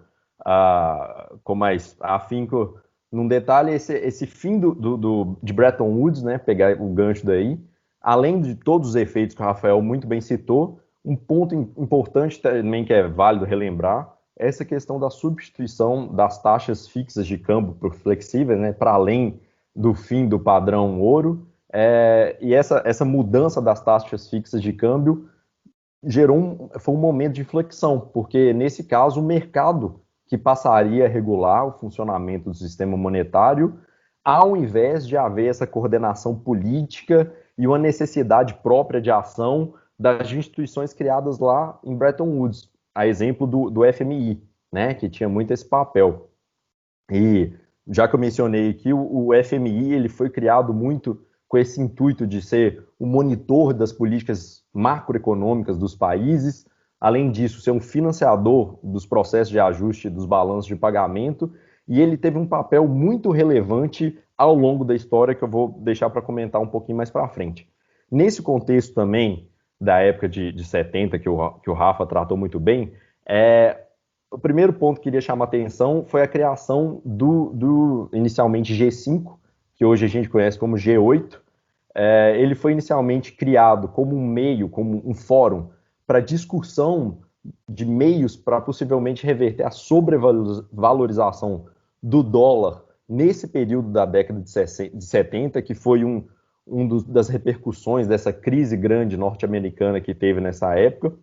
com mais afinco num detalhe, esse fim de Bretton Woods, né, pegar o gancho daí, além de todos os efeitos que o Rafael muito bem citou, um ponto importante também que é válido relembrar é essa questão da substituição das taxas fixas de câmbio por flexíveis, né, para além do fim do padrão ouro, e essa mudança das taxas fixas de câmbio foi um momento de inflexão, porque nesse caso o mercado que passaria a regular o funcionamento do sistema monetário, ao invés de haver essa coordenação política e uma necessidade própria de ação das instituições criadas lá em Bretton Woods, a exemplo do FMI, né, que tinha muito esse papel. E já que eu mencionei aqui, o FMI ele foi criado muito com esse intuito de ser o monitor das políticas macroeconômicas dos países, além disso, ser um financiador dos processos de ajuste dos balanços de pagamento, e ele teve um papel muito relevante ao longo da história, que eu vou deixar para comentar um pouquinho mais para frente. Nesse contexto também, da época de 70, que o Rafa tratou muito bem, o primeiro ponto que queria chamar a atenção foi a criação do inicialmente G5, que hoje a gente conhece como G8. Ele foi inicialmente criado como um meio, como um fórum, para discussão de meios para possivelmente reverter a sobrevalorização do dólar nesse período da década de 70, que foi das repercussões dessa crise grande norte-americana que teve nessa época.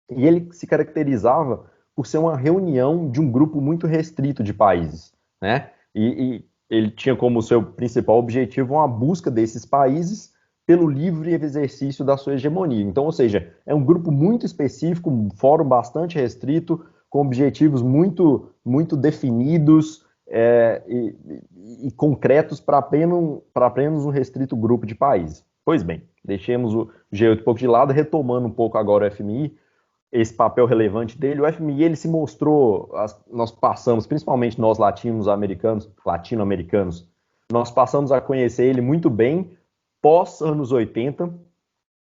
E ele se caracterizava por ser uma reunião de um grupo muito restrito de países, né? E ele tinha como seu principal objetivo uma busca desses países pelo livre exercício da sua hegemonia. Então, ou seja, é um grupo muito específico, um fórum bastante restrito, com objetivos muito, muito definidos e concretos para apenas um restrito grupo de países. Pois bem, deixemos o G8 um pouco de lado, retomando um pouco agora o FMI, esse papel relevante dele. O FMI ele se mostrou, nós passamos, principalmente nós latino-americanos, nós passamos a conhecer ele muito bem pós anos 80,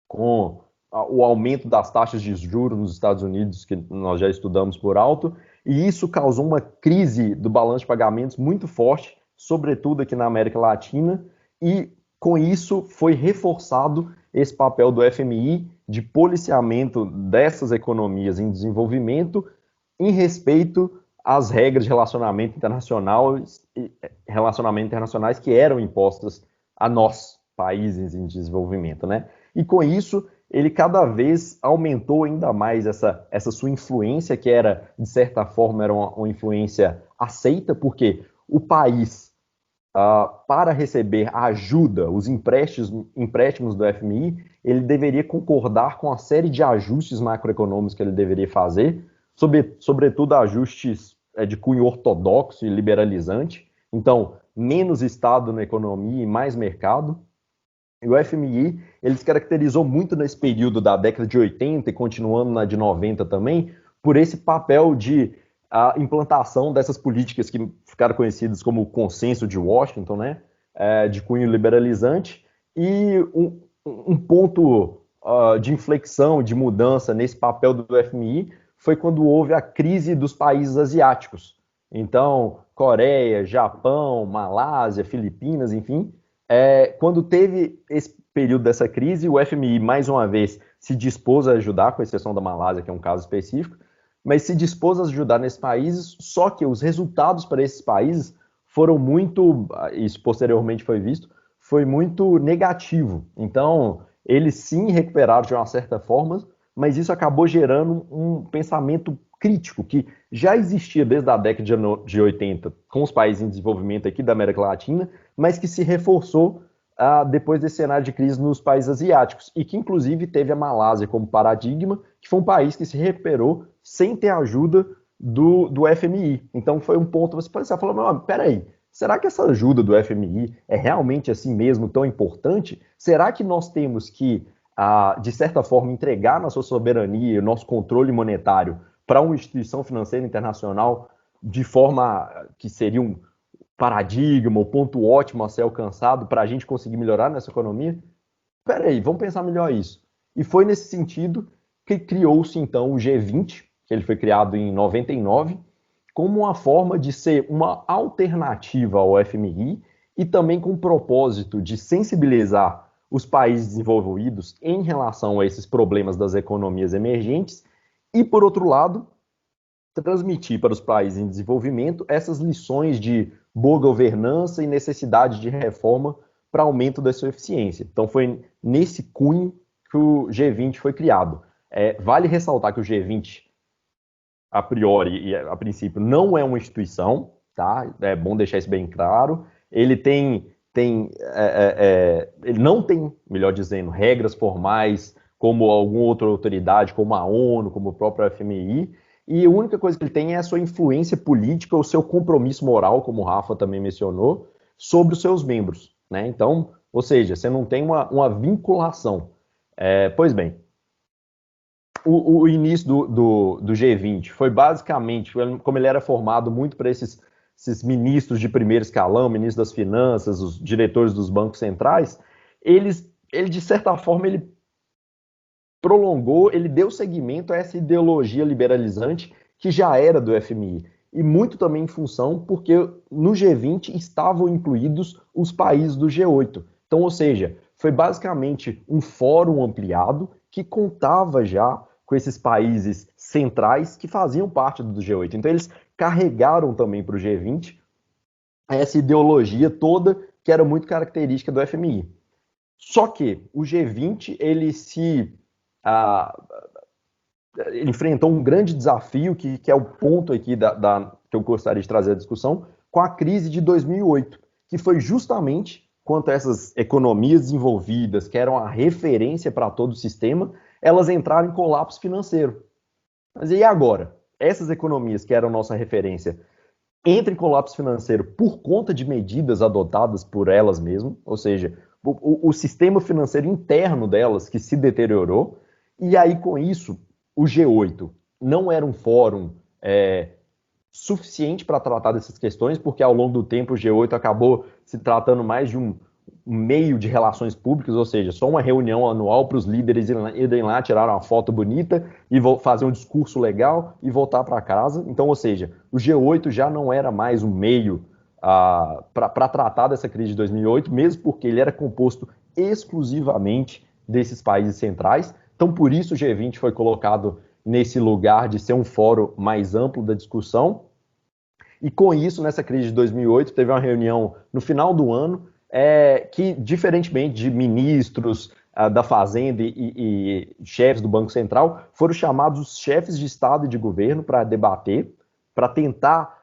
com o aumento das taxas de juros nos Estados Unidos, que nós já estudamos por alto, e isso causou uma crise do balanço de pagamentos muito forte, sobretudo aqui na América Latina, e com isso foi reforçado esse papel do FMI de policiamento dessas economias em desenvolvimento em respeito às regras de relacionamento internacionais que eram impostas a nós, países em desenvolvimento, né? e com isso ele cada vez aumentou ainda mais essa sua influência, que era, de certa forma, era uma influência aceita, porque o país, para receber a ajuda, os empréstimos do FMI, ele deveria concordar com a série de ajustes macroeconômicos que ele deveria fazer, sobretudo ajustes de cunho ortodoxo e liberalizante. Então, menos Estado na economia e mais mercado. E o FMI, ele se caracterizou muito nesse período da década de 80 e continuando na de 90 também, por esse papel de implantação dessas políticas que ficaram conhecidas como o consenso de Washington, né, de cunho liberalizante, e um ponto de inflexão, de mudança nesse papel do FMI foi quando houve a crise dos países asiáticos. Então, Coreia, Japão, Malásia, Filipinas, enfim, quando teve esse período dessa crise, o FMI, mais uma vez, se dispôs a ajudar, com exceção da Malásia, que é um caso específico, mas se dispôs a ajudar nesses países, só que os resultados para esses países foram muito, isso posteriormente foi visto, foi muito negativo. Então, eles sim recuperaram de uma certa forma, mas isso acabou gerando um pensamento crítico que já existia desde a década de 80 com os países em desenvolvimento aqui da América Latina, mas que se reforçou depois desse cenário de crise nos países asiáticos, e que inclusive teve a Malásia como paradigma, que foi um país que se recuperou sem ter ajuda do FMI. Então foi um ponto, você pode estar falando, peraí, será que essa ajuda do FMI é realmente assim mesmo tão importante? Será que nós temos que, de certa forma, entregar nossa soberania, nosso controle monetário para uma instituição financeira internacional de forma que seria um paradigma, o ponto ótimo a ser alcançado para a gente conseguir melhorar nessa economia? Peraí, vamos pensar melhor isso. E foi nesse sentido que criou-se então o G20, que ele foi criado em 99, como uma forma de ser uma alternativa ao FMI e também com o propósito de sensibilizar os países desenvolvidos em relação a esses problemas das economias emergentes e, por outro lado, transmitir para os países em desenvolvimento essas lições de boa governança e necessidade de reforma para aumento da sua eficiência. Então foi nesse cunho que o G20 foi criado. Vale ressaltar que o G20, a priori e a princípio, não é uma instituição, tá? É bom deixar isso bem claro. Ele ele não tem, melhor dizendo, regras formais como alguma outra autoridade, como a ONU, como o próprio FMI, e a única coisa que ele tem é a sua influência política, o seu compromisso moral, como o Rafa também mencionou, sobre os seus membros, né? Então, ou seja, você não tem uma vinculação. Pois bem, o início do G20 foi basicamente, como ele era formado muito para esses ministros de primeiro escalão, ministros das finanças, os diretores dos bancos centrais, ele de certa forma, ele prolongou, ele deu seguimento a essa ideologia liberalizante que já era do FMI. E muito também em função porque no G20 estavam incluídos os países do G8. Então, ou seja, foi basicamente um fórum ampliado que contava já com esses países centrais que faziam parte do G8. Então, eles carregaram também para o G20 essa ideologia toda que era muito característica do FMI. Só que o G20, ele enfrentou um grande desafio, que é o ponto aqui que eu gostaria de trazer a discussão, com a crise de 2008, que foi justamente quando essas economias desenvolvidas, que eram a referência para todo o sistema, elas entraram em colapso financeiro. Mas e agora? Essas economias que eram nossa referência entram em colapso financeiro por conta de medidas adotadas por elas mesmas, ou seja, o sistema financeiro interno delas que se deteriorou. E aí, com isso, o G8 não era um fórum suficiente para tratar dessas questões, porque ao longo do tempo o G8 acabou se tratando mais de um meio de relações públicas, ou seja, só uma reunião anual para os líderes irem lá, tirar uma foto bonita e fazer um discurso legal e voltar para casa. Então, ou seja, o G8 já não era mais um meio para tratar dessa crise de 2008, mesmo porque ele era composto exclusivamente desses países centrais. Então, por isso o G20 foi colocado nesse lugar de ser um fórum mais amplo da discussão. E com isso, nessa crise de 2008, teve uma reunião no final do ano que, diferentemente de ministros da Fazenda e chefes do Banco Central foram chamados os chefes de Estado e de governo para debater, para tentar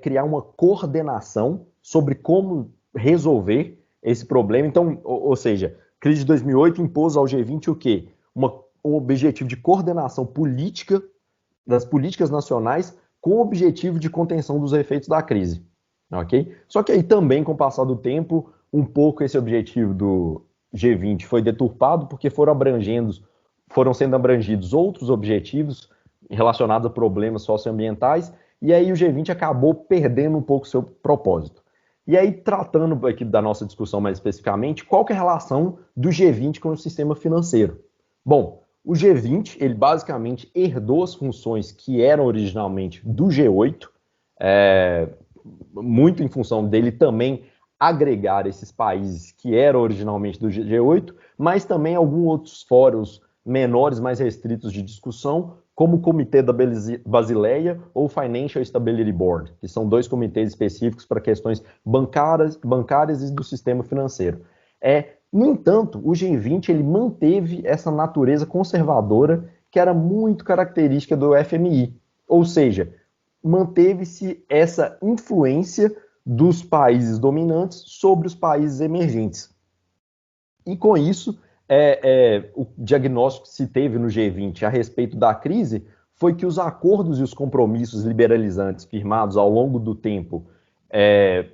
criar uma coordenação sobre como resolver esse problema. Então, ou seja, a crise de 2008 impôs ao G20 o quê? Um objetivo de coordenação política das políticas nacionais com o objetivo de contenção dos efeitos da crise. Okay? Só que aí também, com o passar do tempo, um pouco esse objetivo do G20 foi deturpado porque foram sendo abrangidos outros objetivos relacionados a problemas socioambientais, e aí o G20 acabou perdendo um pouco seu propósito. E aí, tratando aqui da nossa discussão mais especificamente, qual que é a relação do G20 com o sistema financeiro? Bom, o G20, ele basicamente herdou as funções que eram originalmente do G8, muito em função dele também agregar esses países que eram originalmente do G8, mas também alguns outros fóruns menores, mais restritos de discussão, como o Comitê da Basileia ou o Financial Stability Board, que são dois comitês específicos para questões bancárias e do sistema financeiro. No entanto, o G20 ele manteve essa natureza conservadora que era muito característica do FMI, ou seja, manteve-se essa influência dos países dominantes sobre os países emergentes. E com isso, o diagnóstico que se teve no G20 a respeito da crise foi que os acordos e os compromissos liberalizantes firmados ao longo do tempo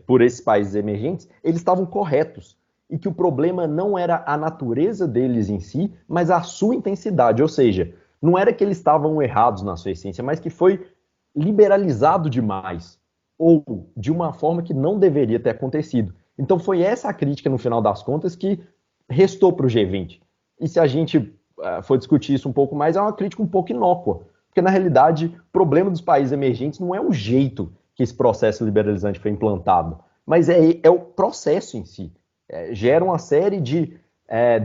por esses países emergentes, eles estavam corretos, e que o problema não era a natureza deles em si, mas a sua intensidade, ou seja, não era que eles estavam errados na sua essência, mas que foi liberalizado demais, ou de uma forma que não deveria ter acontecido. Então foi essa a crítica, no final das contas, que restou para o G20. E se a gente for discutir isso um pouco mais, é uma crítica um pouco inócua, porque na realidade o problema dos países emergentes não é o jeito que esse processo liberalizante foi implantado, mas é o processo em si. Gera uma série de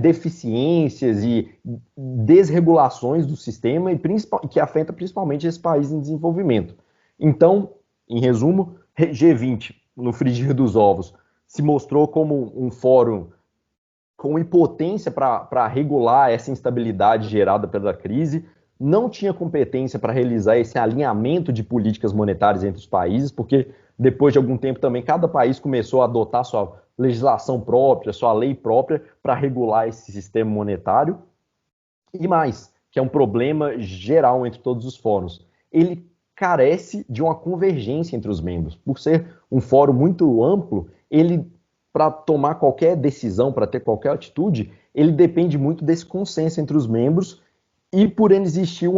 deficiências e desregulações do sistema e que afeta principalmente esses países em desenvolvimento. Então, em resumo, G20, no frigir dos ovos, se mostrou como um fórum com impotência para regular essa instabilidade gerada pela crise, não tinha competência para realizar esse alinhamento de políticas monetárias entre os países, porque depois de algum tempo também cada país começou a adotar sua legislação própria, sua lei própria para regular esse sistema monetário. E mais, que é um problema geral entre todos os fóruns, ele carece de uma convergência entre os membros. Por ser um fórum muito amplo, ele, para tomar qualquer decisão, para ter qualquer atitude, ele depende muito desse consenso entre os membros e por inexistir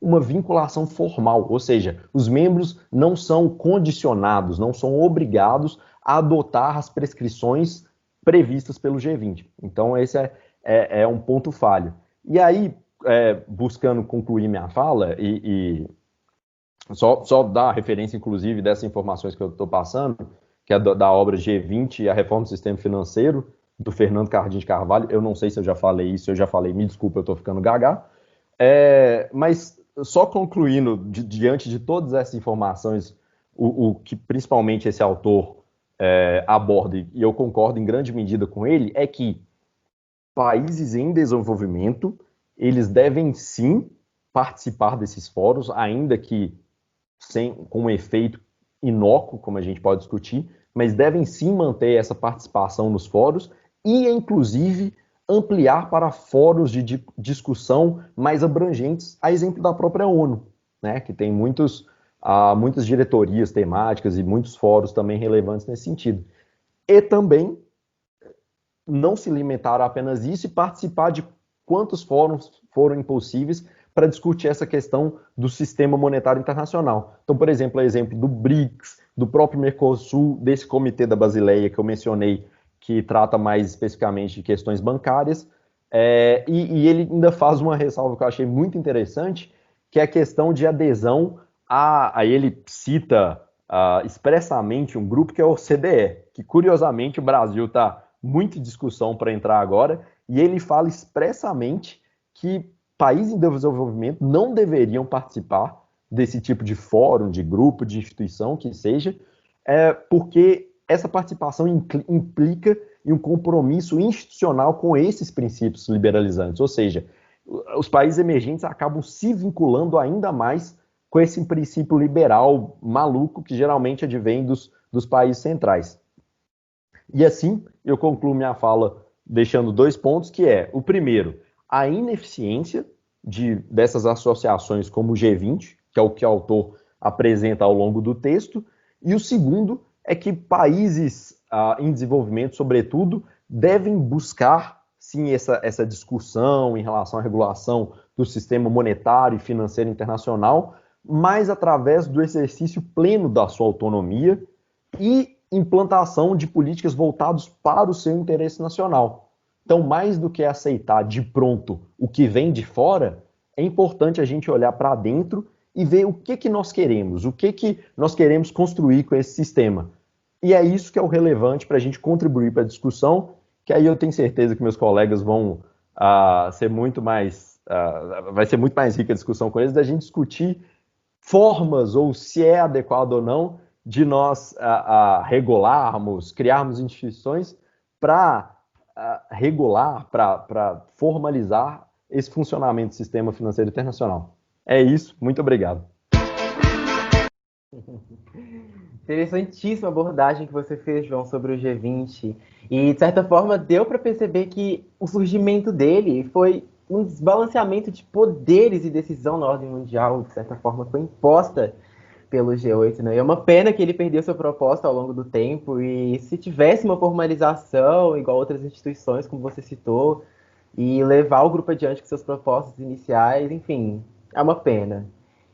uma vinculação formal, ou seja, os membros não são condicionados, não são obrigados a adotar as prescrições previstas pelo G20. Então, esse é um ponto falho. E aí, buscando concluir minha fala, e só dar a referência, inclusive, dessas informações que eu estou passando, que é da obra G20 e a Reforma do Sistema Financeiro, do Fernando Cardim de Carvalho. Eu não sei se eu já falei isso, eu já falei, me desculpa, eu estou ficando gaga. Mas só concluindo, diante de todas essas informações, o que principalmente esse autor aborda, e eu concordo em grande medida com ele, é que países em desenvolvimento, eles devem sim participar desses fóruns, ainda que com um efeito inócuo, como a gente pode discutir, mas devem sim manter essa participação nos fóruns e, inclusive, ampliar para fóruns de discussão mais abrangentes, a exemplo da própria ONU, né, que tem muitas diretorias temáticas e muitos fóruns também relevantes nesse sentido. E também não se limitar a apenas isso e participar de quantos fóruns foram impossíveis para discutir essa questão do sistema monetário internacional. Então, por exemplo, do BRICS, do próprio Mercosul, desse Comitê da Basileia que eu mencionei, que trata mais especificamente de questões bancárias, e ele ainda faz uma ressalva que eu achei muito interessante, que é a questão de adesão aí ele cita expressamente um grupo que é o OCDE, que curiosamente o Brasil está muito em discussão para entrar agora, e ele fala expressamente que países em desenvolvimento não deveriam participar desse tipo de fórum, de grupo, de instituição, que seja, porque essa participação implica e um compromisso institucional com esses princípios liberalizantes. Ou seja, os países emergentes acabam se vinculando ainda mais com esse princípio liberal maluco que geralmente advém dos países centrais. E assim, eu concluo minha fala deixando 2 pontos, que é, o primeiro, a ineficiência dessas associações como o G20, que é o que o autor apresenta ao longo do texto, e o segundo é que países em desenvolvimento, sobretudo, devem buscar, sim, essa discussão em relação à regulação do sistema monetário e financeiro internacional, mas através do exercício pleno da sua autonomia e implantação de políticas voltadas para o seu interesse nacional. Então, mais do que aceitar de pronto o que vem de fora, é importante a gente olhar para dentro e ver o que nós queremos, o que nós queremos construir com esse sistema. E é isso que é o relevante para a gente contribuir para a discussão, que aí eu tenho certeza que meus colegas vão ser muito mais... vai ser muito mais rica a discussão com eles, da gente discutir formas, ou se é adequado ou não, de nós regularmos, criarmos instituições para regular, para formalizar esse funcionamento do sistema financeiro internacional. É isso, muito obrigado. Interessantíssima abordagem que você fez, João, sobre o G20. E, de certa forma, deu para perceber que o surgimento dele foi um desbalanceamento de poderes e decisão na ordem mundial, de certa forma, foi imposta pelo G8, né? E é uma pena que ele perdeu sua proposta ao longo do tempo, e se tivesse uma formalização, igual outras instituições, como você citou, e levar o grupo adiante com suas propostas iniciais, enfim, é uma pena.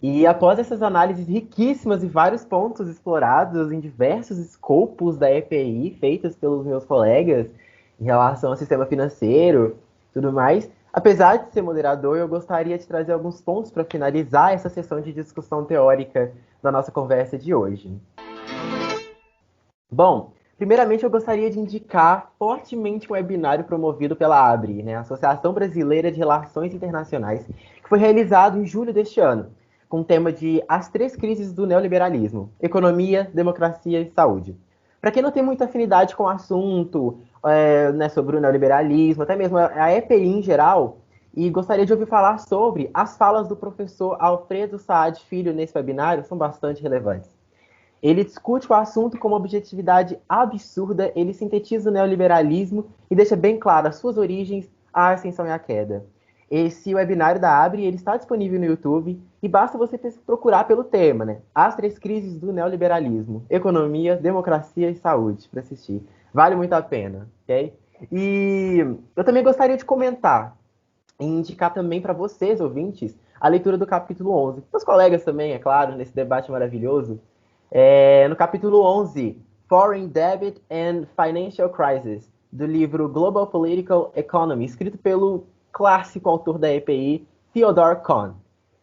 E após essas análises riquíssimas e vários pontos explorados em diversos escopos da EPI, feitas pelos meus colegas, em relação ao sistema financeiro e tudo mais, apesar de ser moderador, eu gostaria de trazer alguns pontos para finalizar essa sessão de discussão teórica da nossa conversa de hoje. Bom, primeiramente eu gostaria de indicar fortemente um webinário promovido pela ABRE, né, Associação Brasileira de Relações Internacionais, que foi realizado em julho deste ano, com o tema de As Três Crises do Neoliberalismo: Economia, Democracia e Saúde. Para quem não tem muita afinidade com o assunto, né, sobre o neoliberalismo, até mesmo a EPI em geral, e gostaria de ouvir falar sobre as falas do professor Alfredo Saad Filho nesse webinário, são bastante relevantes. Ele discute o assunto com uma objetividade absurda, ele sintetiza o neoliberalismo e deixa bem claro as suas origens, a ascensão e a queda. Esse webinário da ABRE, ele está disponível no YouTube e basta você procurar pelo tema, né? As Três Crises do Neoliberalismo: Economia, Democracia e Saúde, para assistir. Vale muito a pena, ok? E eu também gostaria de comentar e indicar também para vocês, ouvintes, a leitura do capítulo 11. Meus colegas também, é claro, nesse debate maravilhoso. No capítulo 11, Foreign Debt and Financial Crisis, do livro Global Political Economy, escrito pelo clássico autor da EPI, Theodore Kohn.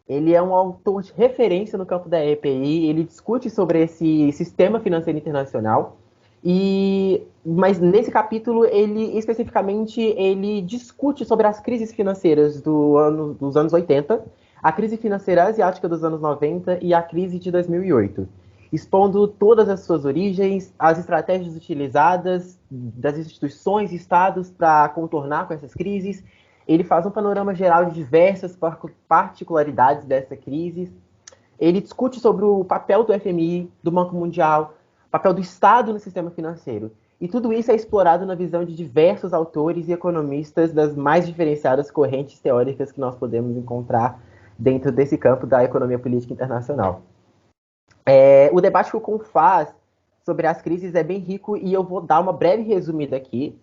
Ele é um autor de referência no campo da EPI, ele discute sobre esse sistema financeiro internacional, mas nesse capítulo, ele especificamente ele discute sobre as crises financeiras dos anos 80, a crise financeira asiática dos anos 90 e a crise de 2008, expondo todas as suas origens, as estratégias utilizadas das instituições e estados para contornar com essas crises. Ele faz um panorama geral de diversas particularidades dessa crise. Ele discute sobre o papel do FMI, do Banco Mundial, o papel do Estado no sistema financeiro. E tudo isso é explorado na visão de diversos autores e economistas das mais diferenciadas correntes teóricas que nós podemos encontrar dentro desse campo da economia política internacional. O debate que o Kuhn faz sobre as crises é bem rico e eu vou dar uma breve resumida aqui,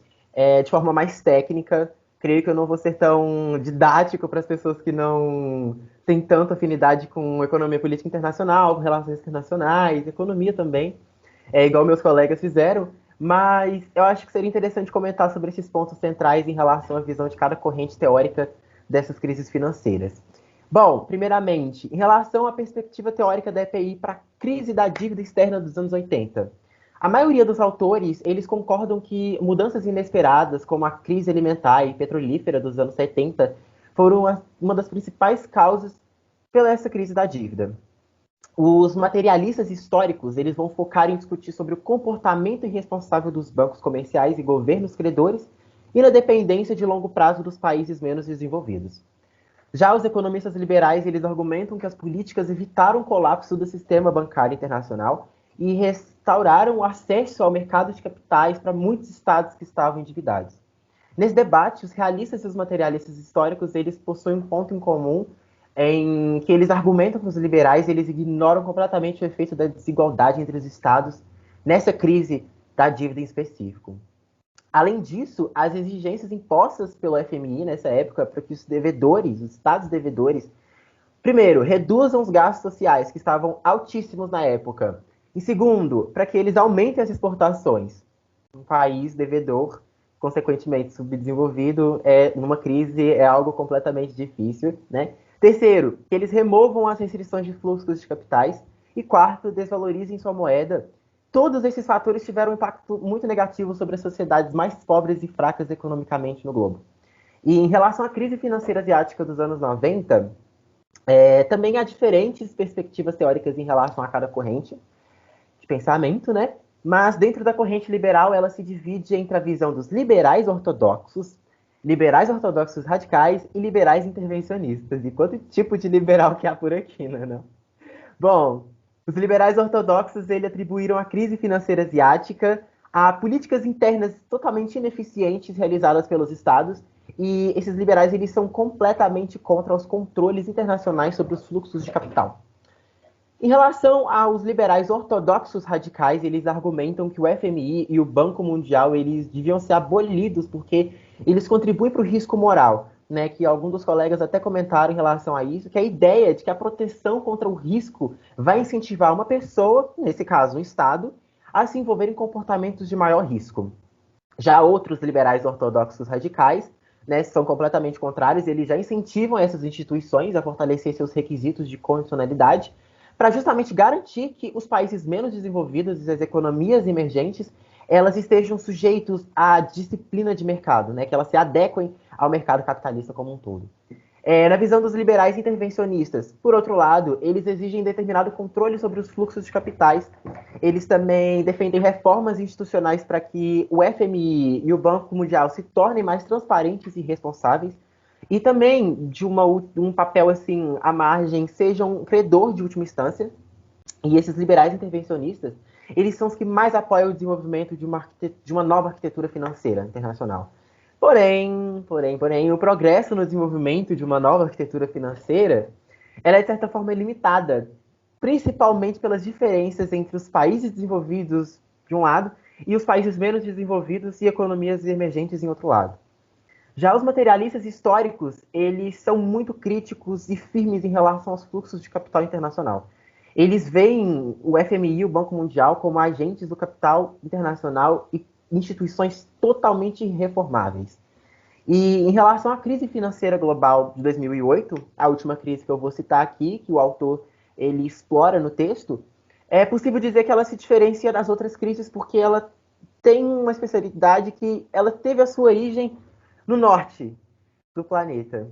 de forma mais técnica. Creio que eu não vou ser tão didático para as pessoas que não têm tanta afinidade com economia política internacional, com relações internacionais, economia também, igual meus colegas fizeram, mas eu acho que seria interessante comentar sobre esses pontos centrais em relação à visão de cada corrente teórica dessas crises financeiras. Bom, primeiramente, em relação à perspectiva teórica da EPI para a crise da dívida externa dos anos 80. A maioria dos autores, eles concordam que mudanças inesperadas, como a crise alimentar e petrolífera dos anos 70, foram uma das principais causas pela essa crise da dívida. Os materialistas históricos, eles vão focar em discutir sobre o comportamento irresponsável dos bancos comerciais e governos credores e na dependência de longo prazo dos países menos desenvolvidos. Já os economistas liberais, eles argumentam que as políticas evitaram o colapso do sistema bancário internacional e restauraram o acesso ao mercado de capitais para muitos estados que estavam endividados. Nesse debate, os realistas e os materialistas históricos, eles possuem um ponto em comum em que eles argumentam que os liberais, eles ignoram completamente o efeito da desigualdade entre os estados nessa crise da dívida em específico. Além disso, as exigências impostas pelo FMI nessa época para que os devedores, os estados devedores, primeiro, reduzam os gastos sociais, que estavam altíssimos na época. E segundo, para que eles aumentem as exportações. Um país devedor, consequentemente subdesenvolvido, numa crise é algo completamente difícil, né? Terceiro, que eles removam as restrições de fluxos de capitais. E quarto, desvalorizem sua moeda. Todos esses fatores tiveram um impacto muito negativo sobre as sociedades mais pobres e fracas economicamente no globo. E em relação à crise financeira asiática dos anos 90, também há diferentes perspectivas teóricas em relação a cada corrente de pensamento, né? Mas dentro da corrente liberal, ela se divide entre a visão dos liberais ortodoxos radicais e liberais intervencionistas. E quanto tipo de liberal que há por aqui, né? Não? Bom, os liberais ortodoxos, eles atribuíram a crise financeira asiática a políticas internas totalmente ineficientes realizadas pelos estados, e esses liberais, eles são completamente contra os controles internacionais sobre os fluxos de capital. Em relação aos liberais ortodoxos radicais, eles argumentam que o FMI e o Banco Mundial, eles deviam ser abolidos porque eles contribuem para o risco moral, né, que alguns dos colegas até comentaram em relação a isso, que a ideia de que a proteção contra o risco vai incentivar uma pessoa, nesse caso um Estado, a se envolver em comportamentos de maior risco. Já outros liberais ortodoxos radicais, né, são completamente contrários, eles já incentivam essas instituições a fortalecer seus requisitos de condicionalidade para justamente garantir que os países menos desenvolvidos e as economias emergentes, elas estejam sujeitos à disciplina de mercado, né, que elas se adequem ao mercado capitalista como um todo. Na visão dos liberais intervencionistas, por outro lado, eles exigem determinado controle sobre os fluxos de capitais. Eles também defendem reformas institucionais para que o FMI e o Banco Mundial se tornem mais transparentes e responsáveis. E também de um papel assim à margem, sejam um credor de última instância. E esses liberais intervencionistas, eles são os que mais apoiam o desenvolvimento de uma nova arquitetura financeira internacional. Porém, o progresso no desenvolvimento de uma nova arquitetura financeira, ela é de certa forma limitada, principalmente pelas diferenças entre os países desenvolvidos de um lado e os países menos desenvolvidos e economias emergentes em outro lado. Já os materialistas históricos, eles são muito críticos e firmes em relação aos fluxos de capital internacional. Eles veem o FMI e o Banco Mundial como agentes do capital internacional e instituições totalmente irreformáveis. E em relação à crise financeira global de 2008, a última crise que eu vou citar aqui, que o autor ele explora no texto, é possível dizer que ela se diferencia das outras crises porque ela tem uma especialidade que ela teve a sua origem no norte do planeta,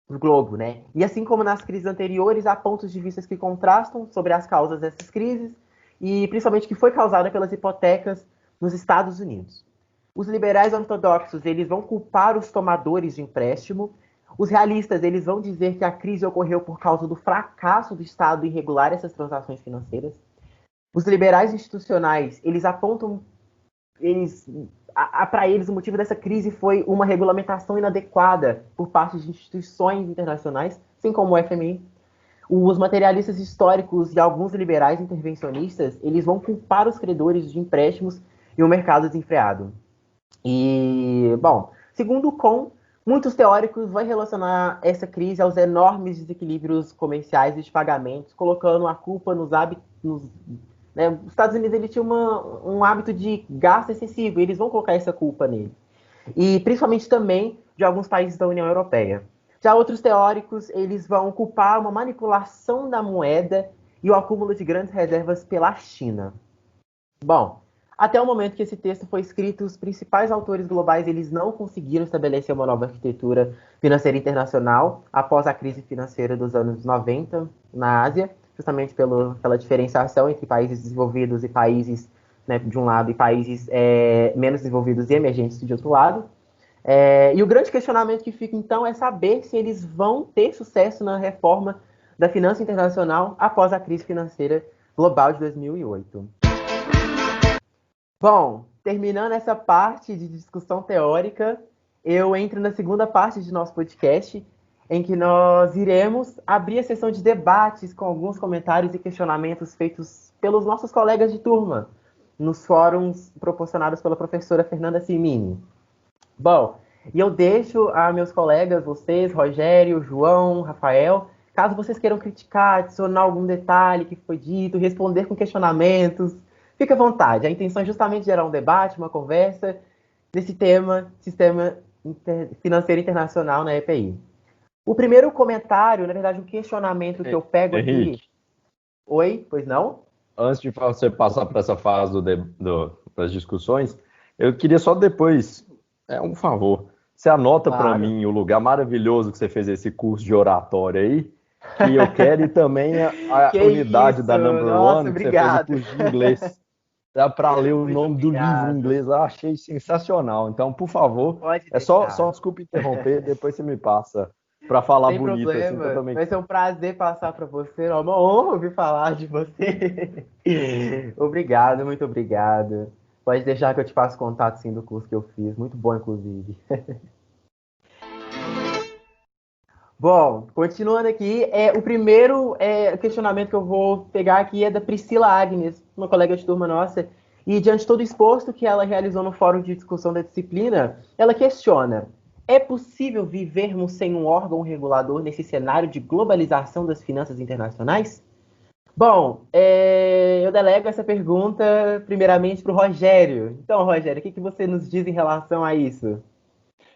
do globo, né? E assim como nas crises anteriores, há pontos de vista que contrastam sobre as causas dessas crises e principalmente que foi causada pelas hipotecas nos Estados Unidos. Os liberais ortodoxos, eles vão culpar os tomadores de empréstimo. Os realistas, eles vão dizer que a crise ocorreu por causa do fracasso do Estado em regular essas transações financeiras. Os liberais institucionais, eles apontam, para eles o motivo dessa crise foi uma regulamentação inadequada por parte de instituições internacionais, assim como o FMI. Os materialistas históricos e alguns liberais intervencionistas, eles vão culpar os credores de empréstimos e o mercado desenfreado. E, bom, segundo o Kohn, muitos teóricos vão relacionar essa crise aos enormes desequilíbrios comerciais e de pagamentos, colocando a culpa nos hábitos. Né? Os Estados Unidos ele tinha um hábito de gasto excessivo, e eles vão colocar essa culpa nele. E principalmente também de alguns países da União Europeia. Já outros teóricos, eles vão culpar uma manipulação da moeda e o acúmulo de grandes reservas pela China. Bom, até o momento que esse texto foi escrito, os principais autores globais eles não conseguiram estabelecer uma nova arquitetura financeira internacional após a crise financeira dos anos 90 na Ásia, justamente pela diferenciação entre países desenvolvidos e países, né, de um lado, e países menos desenvolvidos e emergentes de outro lado. E o grande questionamento que fica, então, é saber se eles vão ter sucesso na reforma da finança internacional após a crise financeira global de 2008. Bom, terminando essa parte de discussão teórica, eu entro na segunda parte de nosso podcast, em que nós iremos abrir a sessão de debates com alguns comentários e questionamentos feitos pelos nossos colegas de turma, nos fóruns proporcionados pela professora Fernanda Cimini. Bom, e eu deixo a meus colegas, vocês, Rogério, João, Rafael, caso vocês queiram criticar, adicionar algum detalhe que foi dito, responder com questionamentos, fique à vontade. A intenção é justamente gerar um debate, uma conversa desse tema, Sistema Financeiro Internacional na EPI. O primeiro comentário, na verdade, um questionamento que eu pego Henrique. aqui... Oi, pois não? Antes de você passar para essa fase das discussões, eu queria só depois, um favor, você anota para mim o lugar maravilhoso que você fez esse curso de oratória aí, que eu quero, e também a unidade da Number One, obrigado. Que você fez o curso de inglês. Dá para ler o nome do livro em inglês, eu achei sensacional. Então, por favor, só desculpa interromper, depois você me passa para falar sem bonito. Problema. Assim, que eu também... Vai ser um prazer passar para você, é uma honra ouvir falar de você. Obrigado, muito obrigado. Pode deixar que eu te passo contato, sim, do curso que eu fiz, muito bom, inclusive. Bom, continuando aqui, o primeiro questionamento que eu vou pegar aqui é da Priscila Agnes, uma colega de turma nossa, e diante de todo o exposto que ela realizou no fórum de discussão da disciplina, ela questiona: é possível vivermos sem um órgão regulador nesse cenário de globalização das finanças internacionais? Bom, eu delego essa pergunta primeiramente para o Rogério. Então, Rogério, o que você nos diz em relação a isso?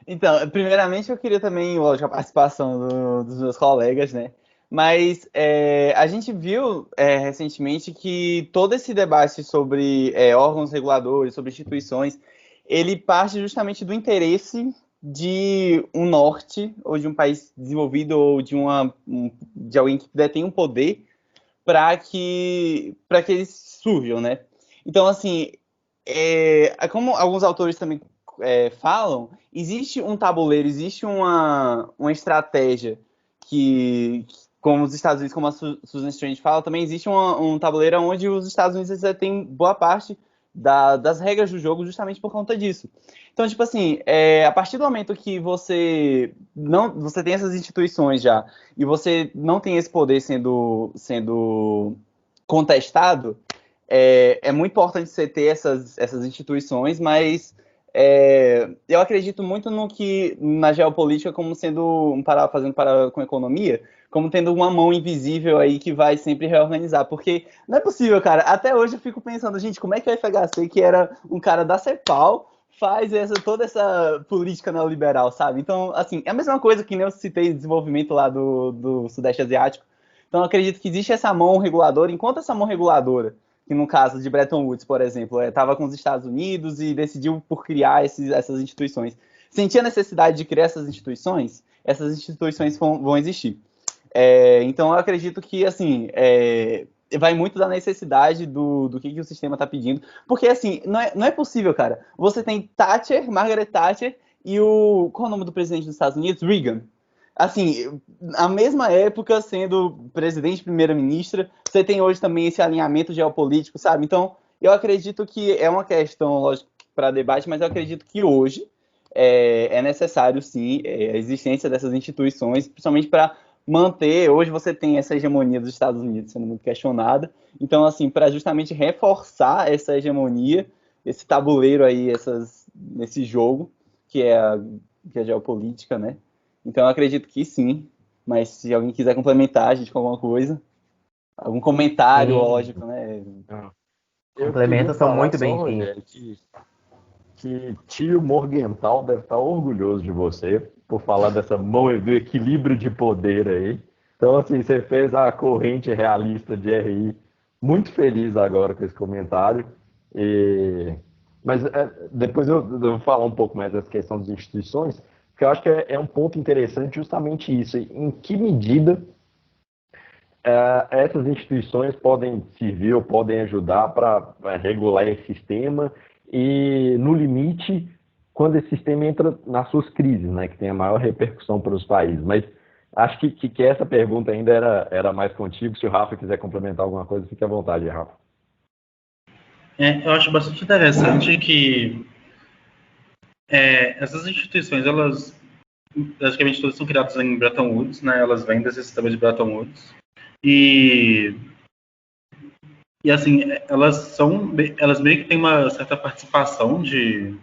Então, primeiramente eu queria também, lógico, a participação dos meus colegas, né? Mas a gente viu recentemente que todo esse debate sobre órgãos reguladores, sobre instituições, ele parte justamente do interesse de um norte, ou de um país desenvolvido, ou de alguém que detém um poder, para que eles surjam, né? Então, assim, como alguns autores também falam, existe um tabuleiro, existe uma estratégia que, como os Estados Unidos, como a Susan Strange fala, também existe um tabuleiro onde os Estados Unidos têm boa parte das regras do jogo justamente por conta disso. Então, tipo assim, a partir do momento que você tem essas instituições já, e você não tem esse poder sendo contestado, é muito importante você ter essas instituições, mas eu acredito muito na geopolítica como sendo, fazendo paralelo com a economia, como tendo uma mão invisível aí que vai sempre reorganizar, porque não é possível, cara. Até hoje eu fico pensando, gente, como é que o FHC, que era um cara da CEPAL, faz toda essa política neoliberal, sabe? Então, assim, é a mesma coisa que nem eu citei desenvolvimento lá do Sudeste Asiático. Então, eu acredito que existe essa mão reguladora, enquanto essa mão reguladora, que no caso de Bretton Woods, por exemplo, estava com os Estados Unidos e decidiu por criar essas instituições. Sentia a necessidade de criar essas instituições vão existir. Então, eu acredito que, assim, vai muito da necessidade do que o sistema está pedindo. Porque, assim, não é possível, cara. Você tem Margaret Thatcher e qual é o nome do presidente dos Estados Unidos? Reagan. Assim, a mesma época, sendo presidente e primeira-ministra, você tem hoje também esse alinhamento geopolítico, sabe? Então, eu acredito que é uma questão, lógico, para debate, mas eu acredito que hoje é necessário, sim, a existência dessas instituições, principalmente para manter. Hoje você tem essa hegemonia dos Estados Unidos sendo muito questionada. Então, assim, para justamente reforçar essa hegemonia, esse tabuleiro aí, nesse jogo, que é a geopolítica, né? Então, eu acredito que sim. Mas se alguém quiser complementar a gente com alguma coisa, algum comentário, lógico, né? Complementos são muito bem-vindos. Que tio Morgenthau deve estar orgulhoso de você por falar dessa mão do equilíbrio de poder aí. Então, assim, você fez a corrente realista de RI. Muito feliz agora com esse comentário. Mas depois eu vou falar um pouco mais dessa questão das instituições, porque eu acho que é um ponto interessante justamente isso. Em que medida essas instituições podem servir ou podem ajudar para regular esse sistema e, no limite, quando esse sistema entra nas suas crises, né, que tem a maior repercussão para os países. Mas acho que essa pergunta ainda era mais contigo. Se o Rafa quiser complementar alguma coisa, fique à vontade, Rafa. Eu acho bastante interessante que essas instituições, elas praticamente todas são criadas em Bretton Woods, né? Elas vêm desse sistema de Bretton Woods. E assim, elas meio que têm uma certa participação de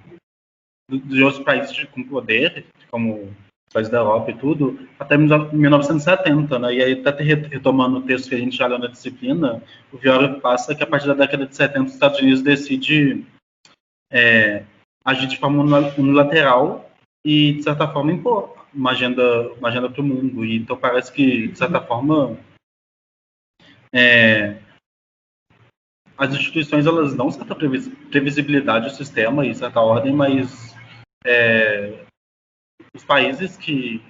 outros países com poder, como os países da Europa e tudo, até 1970, né? E aí, até retomando o texto que a gente já leu na disciplina, o Viola passa que a partir da década de 70 os Estados Unidos decide agir de forma unilateral e, de certa forma, impor uma agenda para o mundo. E, então, parece que, de certa forma, as instituições elas dão certa previsibilidade ao sistema e certa ordem, mas os países que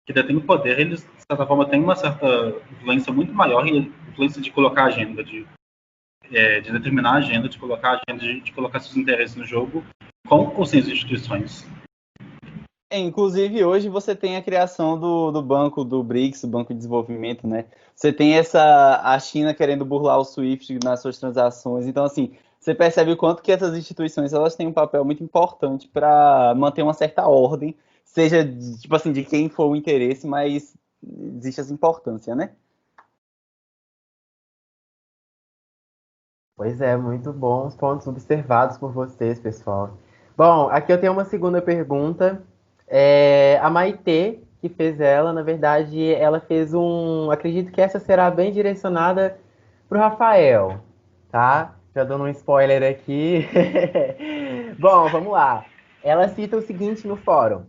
detêm o poder, eles, de certa forma, têm uma certa influência muito maior e influência de colocar a agenda, de determinar a agenda, de colocar a agenda, de colocar seus interesses no jogo com sem as instituições. Inclusive, hoje você tem a criação do banco do BRICS, o Banco de Desenvolvimento, né? Você tem a China querendo burlar o SWIFT nas suas transações. Então, assim, você percebe o quanto que essas instituições elas têm um papel muito importante para manter uma certa ordem, seja, tipo assim, de quem for o interesse, mas existe essa importância, né? Pois é, muito bons pontos observados por vocês, pessoal. Bom, aqui eu tenho uma segunda pergunta. A Maitê, que fez ela, na verdade, ela fez acredito que essa será bem direcionada para o Rafael, tá? Já dando um spoiler aqui. Bom, vamos lá. Ela cita o seguinte no fórum.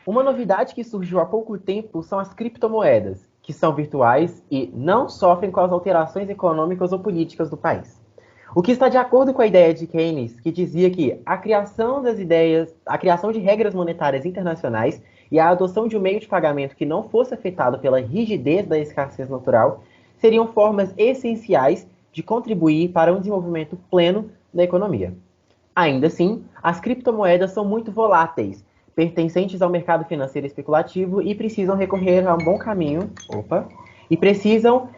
Uma novidade que surgiu há pouco tempo são as criptomoedas, que são virtuais e não sofrem com as alterações econômicas ou políticas do país. O que está de acordo com a ideia de Keynes, que dizia que a criação de regras monetárias internacionais e a adoção de um meio de pagamento que não fosse afetado pela rigidez da escassez natural seriam formas essenciais de contribuir para um desenvolvimento pleno da economia. Ainda assim, as criptomoedas são muito voláteis, pertencentes ao mercado financeiro especulativo e precisam recorrer a um bom caminho. E precisam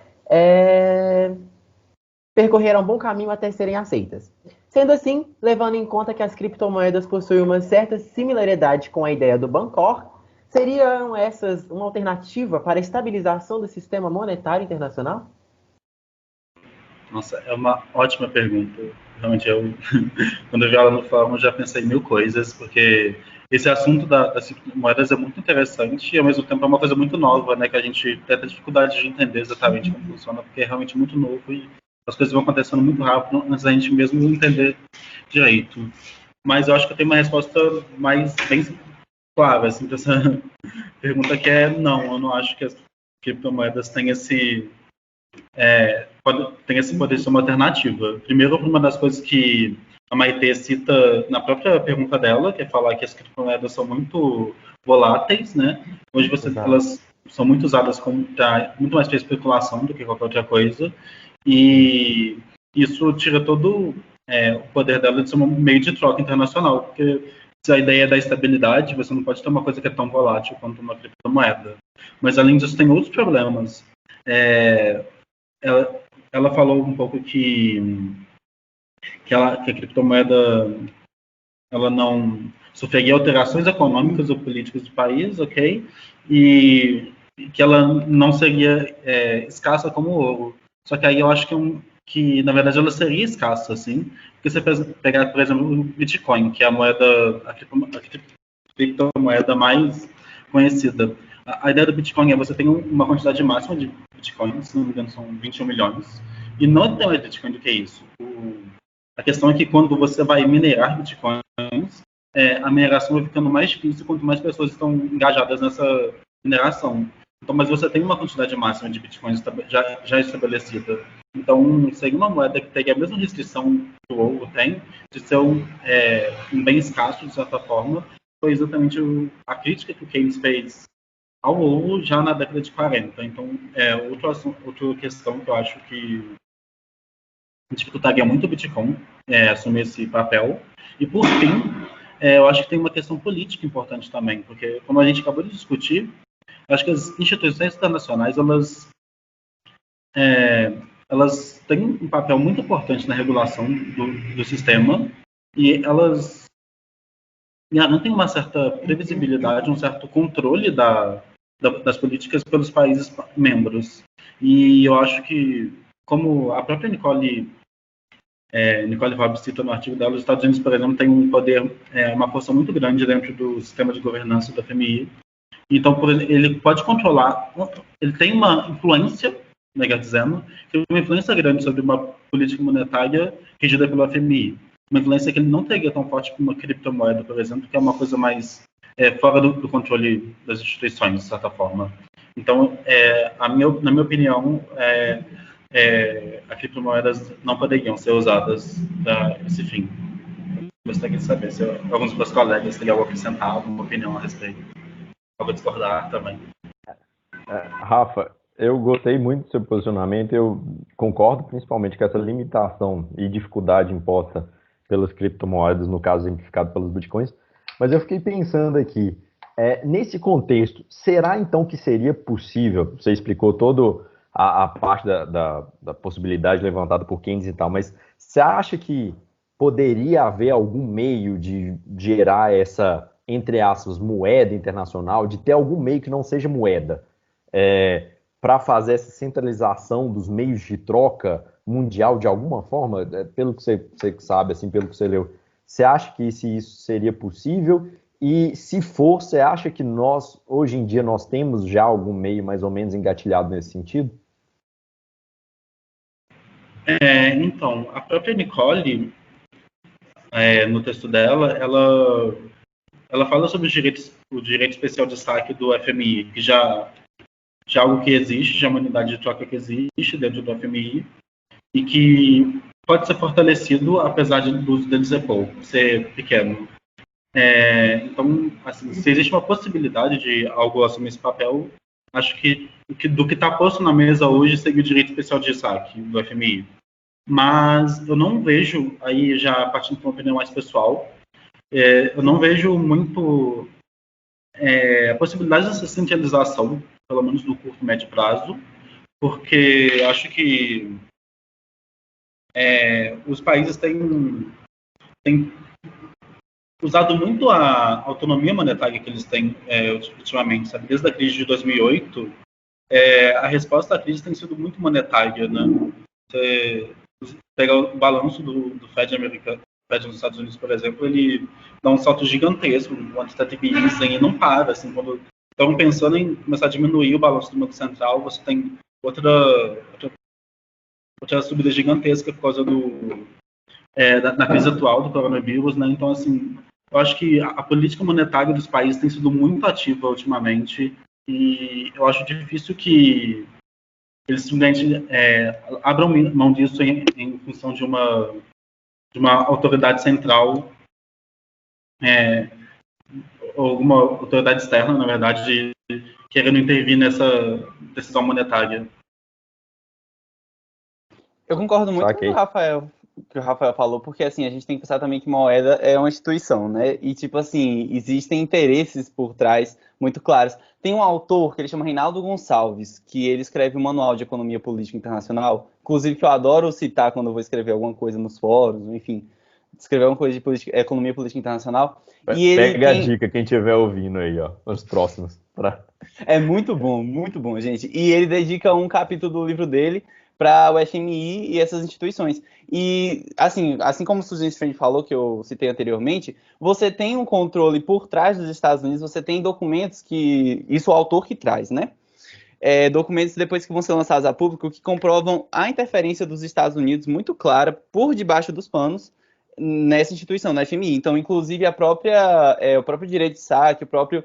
percorrer um bom caminho até serem aceitas. Sendo assim, levando em conta que as criptomoedas possuem uma certa similaridade com a ideia do Bancor, seriam essas uma alternativa para a estabilização do sistema monetário internacional? Nossa, é uma ótima pergunta. Realmente, quando eu vi ela no fórum, eu já pensei em mil coisas, porque esse assunto das criptomoedas é muito interessante e, ao mesmo tempo, é uma coisa muito nova, né, que a gente tem até dificuldade de entender exatamente como funciona, porque é realmente muito novo e as coisas vão acontecendo muito rápido antes da gente mesmo entender direito. Mas eu acho que eu tenho uma resposta bem clara assim, para essa pergunta, que é não, eu não acho que as criptomoedas têm esse poder de ser uma alternativa. Primeiro, uma das coisas que a Maitê cita na própria pergunta dela, que é falar que as criptomoedas são muito voláteis, né? Hoje elas são muito usadas muito mais para especulação do que qualquer outra coisa, e isso tira todo o poder dela de ser um meio de troca internacional, porque se a ideia é da estabilidade, você não pode ter uma coisa que é tão volátil quanto uma criptomoeda. Mas, além disso, tem outros problemas. Ela falou um pouco que a criptomoeda ela não sofreria alterações econômicas ou políticas do país, ok? E que ela não seria escassa como o ouro. Só que aí eu acho que na verdade, ela seria escassa, assim, porque você pegar, por exemplo, o Bitcoin, que é a criptomoeda mais conhecida. A ideia do Bitcoin é você tem uma quantidade máxima de Bitcoins, se não me engano são 21 milhões, e não tem mais Bitcoin do que isso. A questão é que quando você vai minerar Bitcoins, a mineração vai ficando mais difícil quanto mais pessoas estão engajadas nessa mineração. Então, mas você tem uma quantidade máxima de Bitcoins já estabelecida. Então, seria uma moeda que teria a mesma restrição que o ouro tem, de ser um bem escasso, de certa forma. Foi exatamente a crítica que o Keynes fez ao ouro já na década de 40. Então, outra questão que eu acho que dificultaria muito o Bitcoin assumir esse papel. E, por fim, eu acho que tem uma questão política importante também, porque, como a gente acabou de discutir, eu acho que as instituições internacionais, elas têm um papel muito importante na regulação do sistema e elas garantem uma certa previsibilidade, um certo controle das políticas pelos países membros. E eu acho que, como a própria Nicole Robb cita no artigo dela, os Estados Unidos, por exemplo, têm um poder, uma força muito grande dentro do sistema de governança da FMI. Então, ele pode controlar, ele tem uma influência, melhor dizendo, tem uma influência grande sobre uma política monetária regida pela FMI. Uma influência que ele não teria tão forte como uma criptomoeda, por exemplo, que é uma coisa mais fora do controle das instituições, de certa forma. Então, na minha opinião, as criptomoedas não poderiam ser usadas para esse fim. Gostaria de saber se alguns dos meus colegas teriam algo a acrescentar, alguma opinião a respeito. Algo a discordar também. Rafa, eu gostei muito do seu posicionamento, eu concordo principalmente com essa limitação e dificuldade imposta pelas criptomoedas, no caso exemplificado pelos bitcoins, mas eu fiquei pensando aqui, nesse contexto, será então que seria possível, você explicou toda a parte da possibilidade levantada por Keynes e tal, mas você acha que poderia haver algum meio de gerar essa, entre aspas, moeda internacional, de ter algum meio que não seja moeda, para fazer essa centralização dos meios de troca mundial de alguma forma? Pelo que você sabe, assim, pelo que você leu, você acha que isso seria possível? E se for, você acha que nós, hoje em dia, nós temos já algum meio mais ou menos engatilhado nesse sentido? Então, a própria Nicole, no texto dela, ela fala sobre o direito especial de saque do FMI, que já é algo que existe, já é uma unidade de troca que existe dentro do FMI, e que pode ser fortalecido, apesar do uso dele ser pequeno. Então, assim, se existe uma possibilidade de algo assumir esse papel, acho que do que está posto na mesa hoje seria o direito especial de saque do FMI. Mas eu não vejo, aí já partindo de uma opinião mais pessoal, eu não vejo muito a possibilidade dessa centralização, pelo menos no curto e médio prazo, porque acho que os países têm usado muito a autonomia monetária que eles têm ultimamente, sabe? Desde a crise de 2008, a resposta à crise tem sido muito monetária, né? Você pega o balanço do Fed americano, Fed nos Estados Unidos, por exemplo, ele dá um salto gigantesco, o quantitative easing, e não para, assim, quando estão pensando em começar a diminuir o balanço do Banco Central, você tem outra subida gigantesca por causa da crise atual do coronavírus, né? Então, assim, eu acho que a política monetária dos países tem sido muito ativa ultimamente e eu acho difícil que eles simplesmente abram mão disso em função de uma autoridade central ou uma autoridade externa, na verdade, querendo intervir nessa decisão monetária. Eu concordo muito com o que o Rafael falou, porque assim, a gente tem que pensar também que moeda é uma instituição, né? E tipo assim, existem interesses por trás muito claros. Tem um autor que ele chama Reinaldo Gonçalves, que ele escreve um manual de economia política internacional, inclusive que eu adoro citar quando eu vou escrever alguma coisa nos fóruns, enfim, escrever alguma coisa de economia política internacional. E ele Pega a dica, quem estiver ouvindo aí, ó, os próximos. É muito bom, gente. E ele dedica um capítulo do livro dele para o FMI e essas instituições. E, assim como o Susan Strange falou, que eu citei anteriormente, você tem um controle por trás dos Estados Unidos, você tem documentos que... Isso é o autor que traz, né? Documentos depois que vão ser lançados a público que comprovam a interferência dos Estados Unidos muito clara por debaixo dos panos nessa instituição, na FMI. Então, inclusive, o próprio direito de saque, o próprio...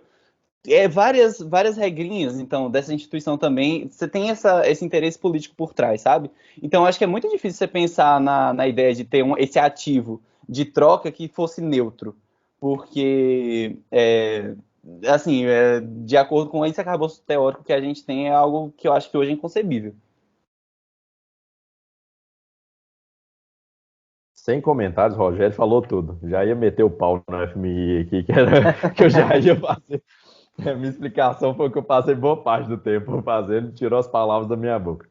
várias regrinhas, então, dessa instituição também, você tem esse interesse político por trás, sabe? Então, acho que é muito difícil você pensar na ideia de ter esse ativo de troca que fosse neutro, porque assim, de acordo com esse arcabouço teórico que a gente tem, é algo que eu acho que hoje é inconcebível. Sem comentários, Rogério falou tudo. Já ia meter o pau no FMI aqui, que eu já ia fazer. A minha explicação foi que eu passei boa parte do tempo fazendo, tirou as palavras da minha boca.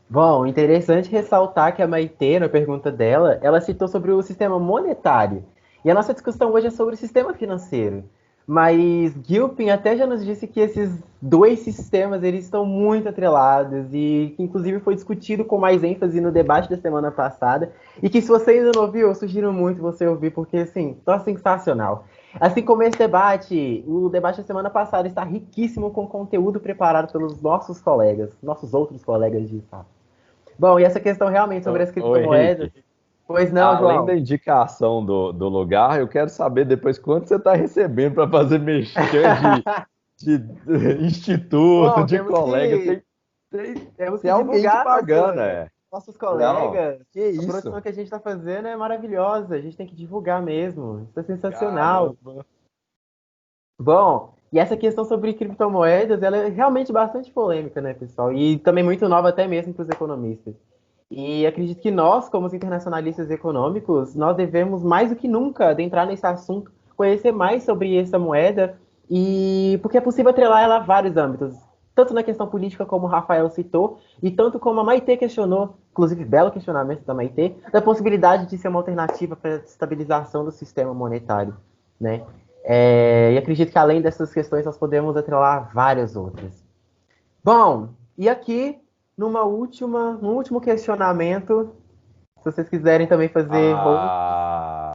Bom, interessante ressaltar que a Maitê, na pergunta dela, ela citou sobre o sistema monetário. E a nossa discussão hoje é sobre o sistema financeiro. Mas Gilpin até já nos disse que esses dois sistemas eles estão muito atrelados e que inclusive foi discutido com mais ênfase no debate da semana passada. E que se você ainda não ouviu, eu sugiro muito você ouvir, porque assim, tá sensacional. Assim como esse debate, o debate da semana passada está riquíssimo com conteúdo preparado pelos nossos colegas, nossos outros colegas de fato. Bom, e essa questão realmente sobre as criptomoedas. Henrique, Pois não, além João. da indicação do lugar, eu quero saber depois quanto você está recebendo para fazer mexer de instituto, Bom, de colega. temos Tem que alguém te divulgar pagando, é. nossos Não, colegas. que A isso? produção que a gente está fazendo é maravilhosa. A gente tem que divulgar mesmo. Isso é sensacional. Caramba. Bom, e essa questão sobre criptomoedas, ela é realmente bastante polêmica, né, pessoal? E também muito nova até mesmo para os economistas. E acredito que nós, como os internacionalistas econômicos, nós devemos mais do que nunca adentrar nesse assunto, conhecer mais sobre essa moeda e porque é possível atrelar ela a vários âmbitos, tanto na questão política como o Rafael citou, e tanto como a Maitê questionou, inclusive belo questionamento da Maitê, da possibilidade de ser uma alternativa para a estabilização do sistema monetário, né? E acredito que além dessas questões nós podemos atrelar várias outras. Bom, e aqui no último questionamento, se vocês quiserem também fazer host, Ah,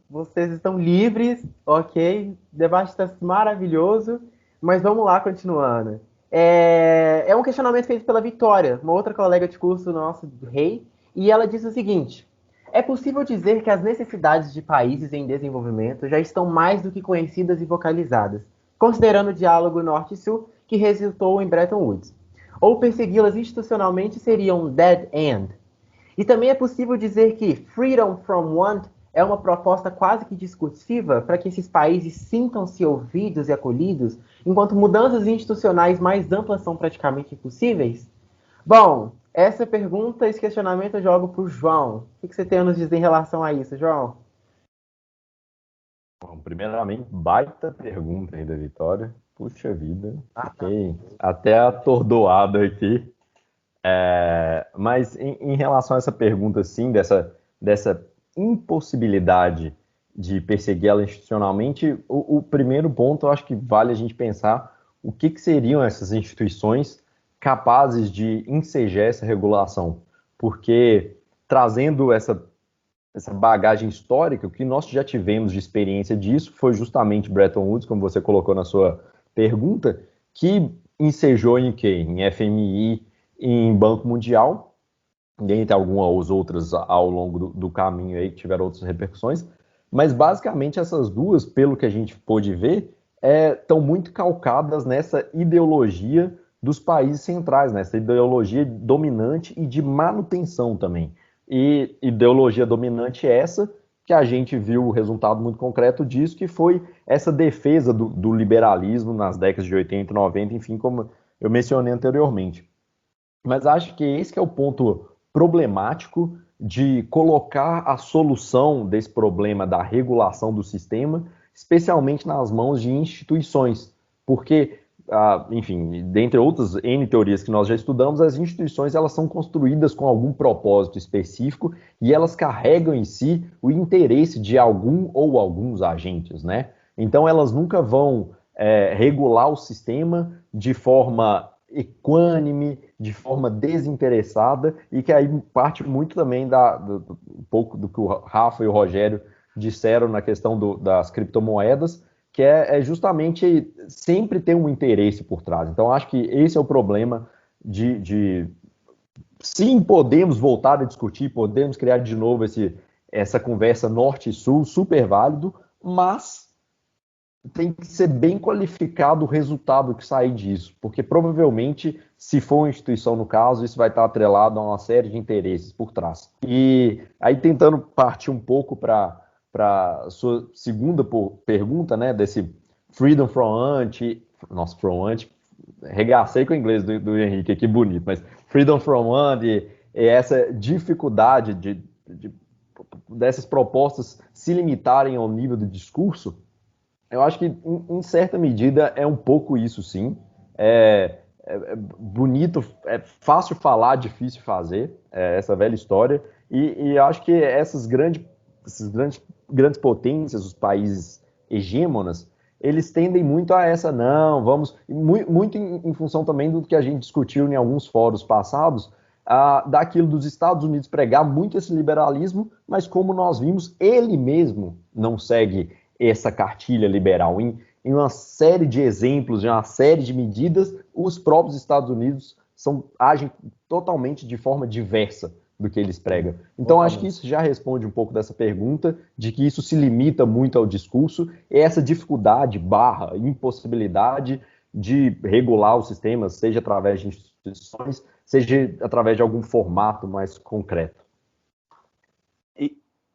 vocês estão livres, ok? O debate está maravilhoso, mas vamos lá, continuando. É um questionamento feito pela Vitória, uma outra colega de curso nosso, do Rei, e ela disse o seguinte: é possível dizer que as necessidades de países em desenvolvimento já estão mais do que conhecidas e vocalizadas, considerando o diálogo Norte-Sul que resultou em Bretton Woods. Ou persegui-las institucionalmente seria um dead end. E também é possível dizer que Freedom from Want é uma proposta quase que discursiva para que esses países sintam-se ouvidos e acolhidos, enquanto mudanças institucionais mais amplas são praticamente impossíveis? Bom, essa pergunta, esse questionamento eu jogo para o João. O que você tem a nos dizer em relação a isso, João? bom, primeiramente, baita pergunta aí da Vitória. Puxa vida, fiquei até atordoado aqui. Mas em relação a essa pergunta, sim, dessa impossibilidade de perseguir ela institucionalmente, o primeiro ponto eu acho que vale a gente pensar o que seriam essas instituições capazes de ensejar essa regulação. Porque trazendo essa bagagem histórica, o que nós já tivemos de experiência disso foi justamente Bretton Woods, como você colocou na sua pergunta, que ensejou em quê? Em FMI, em Banco Mundial, dentre algumas outras ao longo do caminho aí que tiveram outras repercussões, mas basicamente essas duas, pelo que a gente pôde ver, estão muito calcadas nessa ideologia dos países centrais, nessa ideologia dominante e de manutenção também. E ideologia dominante é essa que a gente viu o resultado muito concreto disso, que foi essa defesa do liberalismo nas décadas de 80 e 90, enfim, como eu mencionei anteriormente. Mas acho que esse que é o ponto problemático de colocar a solução desse problema da regulação do sistema, especialmente nas mãos de instituições. Porque, enfim, dentre outras N teorias que nós já estudamos, as instituições elas são construídas com algum propósito específico e elas carregam em si o interesse de algum ou alguns agentes, né? Então elas nunca vão regular o sistema de forma equânime, de forma desinteressada, e que aí parte muito também um pouco do que o Rafa e o Rogério disseram na questão das criptomoedas, que é justamente sempre ter um interesse por trás. Então, acho que esse é o problema de sim, podemos voltar a discutir, podemos criar de novo essa conversa norte e sul, super válido, mas tem que ser bem qualificado o resultado que sair disso, porque provavelmente, se for uma instituição no caso, isso vai estar atrelado a uma série de interesses por trás. E aí tentando partir um pouco para a sua segunda pergunta, né, freedom from anti, nossa, from anti, regacei com o inglês do Henrique, que bonito, mas freedom from anti, e essa dificuldade dessas propostas se limitarem ao nível do discurso, eu acho que, em certa medida, é um pouco isso, sim. É bonito, é fácil falar, difícil fazer, essa velha história. E eu acho que essas grandes potências, os países hegemonas, eles tendem muito a essa, não, vamos, muito em função também do que a gente discutiu em alguns fóruns passados, daquilo dos Estados Unidos pregar muito esse liberalismo, mas como nós vimos, ele mesmo não segue essa cartilha liberal. Em uma série de exemplos, em uma série de medidas, os próprios Estados Unidos agem totalmente de forma diversa do que eles pregam. Então, acho que isso já responde um pouco dessa pergunta, de que isso se limita muito ao discurso, e essa dificuldade, impossibilidade de regular os sistemas, seja através de instituições, seja através de algum formato mais concreto.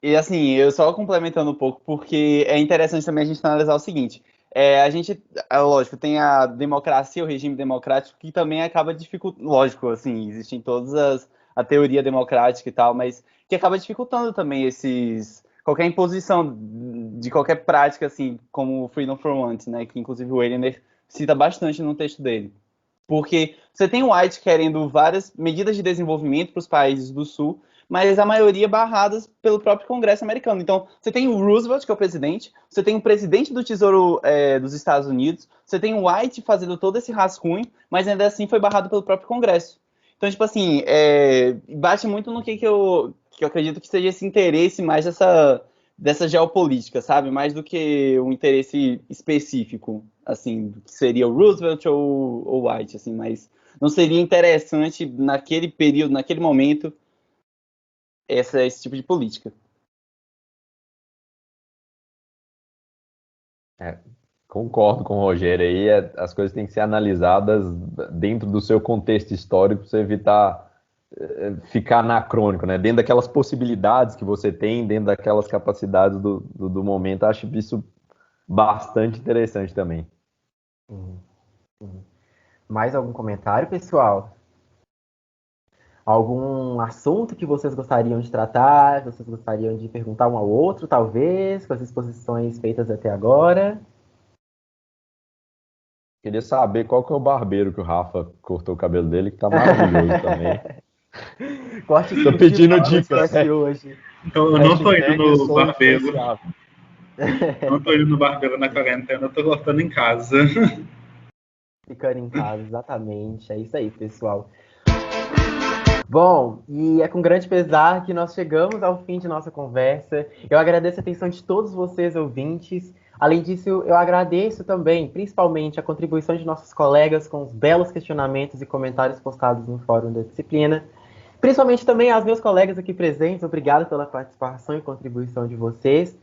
E assim, eu só complementando um pouco, porque é interessante também a gente analisar o seguinte, a gente, lógico, tem a democracia, o regime democrático, que também acaba dificultando, lógico, assim, existem todas a teoria democrática e tal, mas que acaba dificultando também qualquer imposição de qualquer prática, assim, como o Freedom from Want, né, que inclusive o Wehner cita bastante no texto dele. Porque você tem o White querendo várias medidas de desenvolvimento para os países do Sul, mas a maioria barradas pelo próprio Congresso americano. Então, você tem o Roosevelt, que é o presidente, você tem o presidente do Tesouro dos Estados Unidos, você tem o White fazendo todo esse rascunho, mas ainda assim foi barrado pelo próprio Congresso. Então, tipo assim, bate muito no que eu acredito que seja esse interesse mais dessa geopolítica, sabe? Mais do que um interesse específico, assim, que seria o Roosevelt ou o White, assim, mas não seria interessante naquele período, naquele momento, esse tipo de política. Concordo com o Rogério aí, as coisas têm que ser analisadas dentro do seu contexto histórico para você evitar ficar anacrônico, né? Dentro daquelas possibilidades que você tem, dentro daquelas capacidades do momento. Acho isso bastante interessante também. Mais algum comentário, pessoal? Algum assunto que vocês gostariam de tratar? Vocês gostariam de perguntar um ao outro, talvez, com as exposições feitas até agora? Queria saber qual que é o barbeiro que o Rafa cortou o cabelo dele, que tá maravilhoso também. Corte Tô pedindo dicas. hoje. Então, eu não tô indo no Sou barbeiro. influenciável. Não tô indo no barbeiro na quarentena, eu tô cortando em casa. Ficando em casa, exatamente. É isso aí, pessoal. Bom, e é com grande pesar que nós chegamos ao fim de nossa conversa. Eu agradeço a atenção de todos vocês, ouvintes. Além disso, eu agradeço também, principalmente, a contribuição de nossos colegas com os belos questionamentos e comentários postados no fórum da disciplina. Principalmente também aos meus colegas aqui presentes. Obrigado pela participação e contribuição de vocês.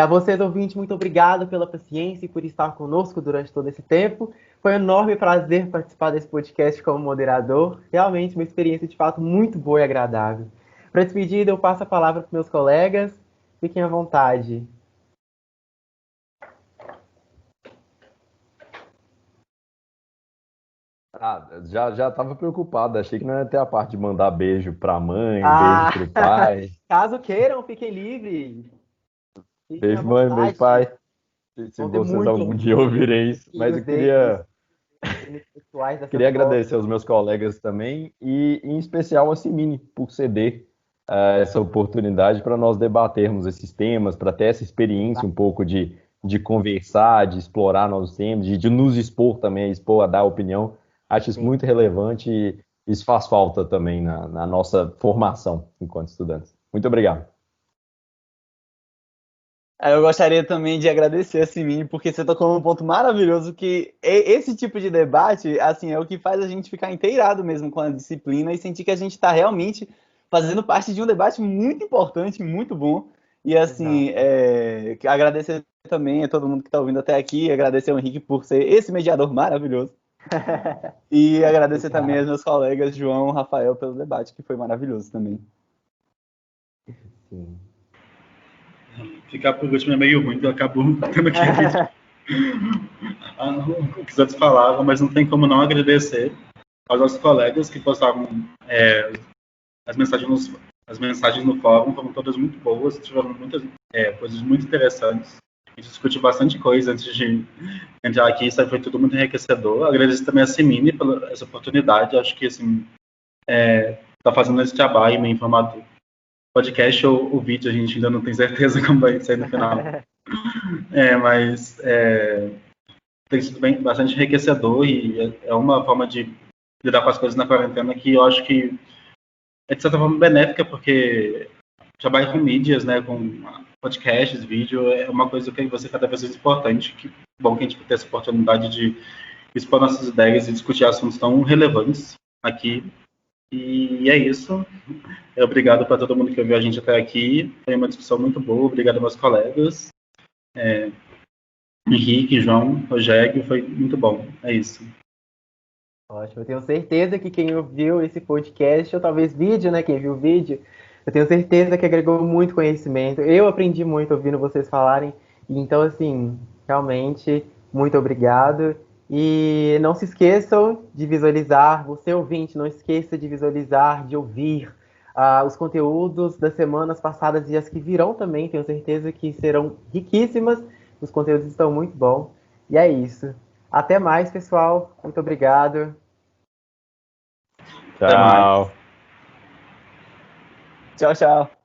A vocês, ouvintes, muito obrigado pela paciência e por estar conosco durante todo esse tempo. Foi um enorme prazer participar desse podcast como moderador. Realmente uma experiência, de fato, muito boa e agradável. Para despedida, eu passo a palavra para os meus colegas. Fiquem à vontade. Já estava preocupado, achei que não ia ter a parte de mandar beijo para a mãe, beijo para o pai. Caso queiram, fiquem livres. Beijo mãe, beijo pai. Se vocês algum dia ouvirem isso. Mas eu queria agradecer aos meus colegas também e, em especial, a Simine por ceder essa oportunidade para nós debatermos esses temas, para ter essa experiência um pouco de conversar, de explorar novos temas, de nos expor também, a dar opinião. Acho isso muito relevante e isso faz falta também na nossa formação enquanto estudantes. Muito obrigado. Eu gostaria também de agradecer a Simine, porque você tocou num ponto maravilhoso, que esse tipo de debate, assim, é o que faz a gente ficar inteirado mesmo com a disciplina e sentir que a gente está realmente fazendo parte de um debate muito importante, muito bom. E, assim, agradecer também a todo mundo que está ouvindo até aqui, agradecer ao Henrique por ser esse mediador maravilhoso. E agradecer também aos meus colegas João e Rafael pelo debate, que foi maravilhoso também. Sim. Ficar por último é meio ruim, eu acabo tendo que repetir. o que os outros falavam, mas não tem como não agradecer aos nossos colegas que postavam as mensagens no fórum, foram todas muito boas, tiveram muitas coisas muito interessantes. A gente discutiu bastante coisa antes de entrar aqui, isso foi tudo muito enriquecedor. Agradeço também a Simine pela essa oportunidade, acho que assim, tá fazendo esse trabalho em formato podcast ou vídeo, a gente ainda não tem certeza como vai ser no final. Mas tem sido bastante enriquecedor e é uma forma de lidar com as coisas na quarentena que eu acho que é de certa forma benéfica, porque trabalho com mídias, né, com podcasts, vídeo, é uma coisa que vai ser cada vez mais importante. Que bom que a gente tem essa oportunidade de expor nossas ideias e discutir assuntos tão relevantes aqui. E é isso. Obrigado para todo mundo que ouviu a gente até aqui. Foi uma discussão muito boa. Obrigado aos meus colegas. Henrique, João, Rogério, foi muito bom. É isso. Ótimo, eu tenho certeza que quem ouviu esse podcast, ou talvez vídeo, né, quem viu o vídeo, eu tenho certeza que agregou muito conhecimento. Eu aprendi muito ouvindo vocês falarem. Então, assim, realmente, muito obrigado. E não se esqueçam de visualizar, você ouvinte, não esqueça de visualizar, de ouvir os conteúdos das semanas passadas e as que virão também. Tenho certeza que serão riquíssimas. Os conteúdos estão muito bons. E é isso. Até mais, pessoal. Muito obrigado. Tchau. Tchau, tchau.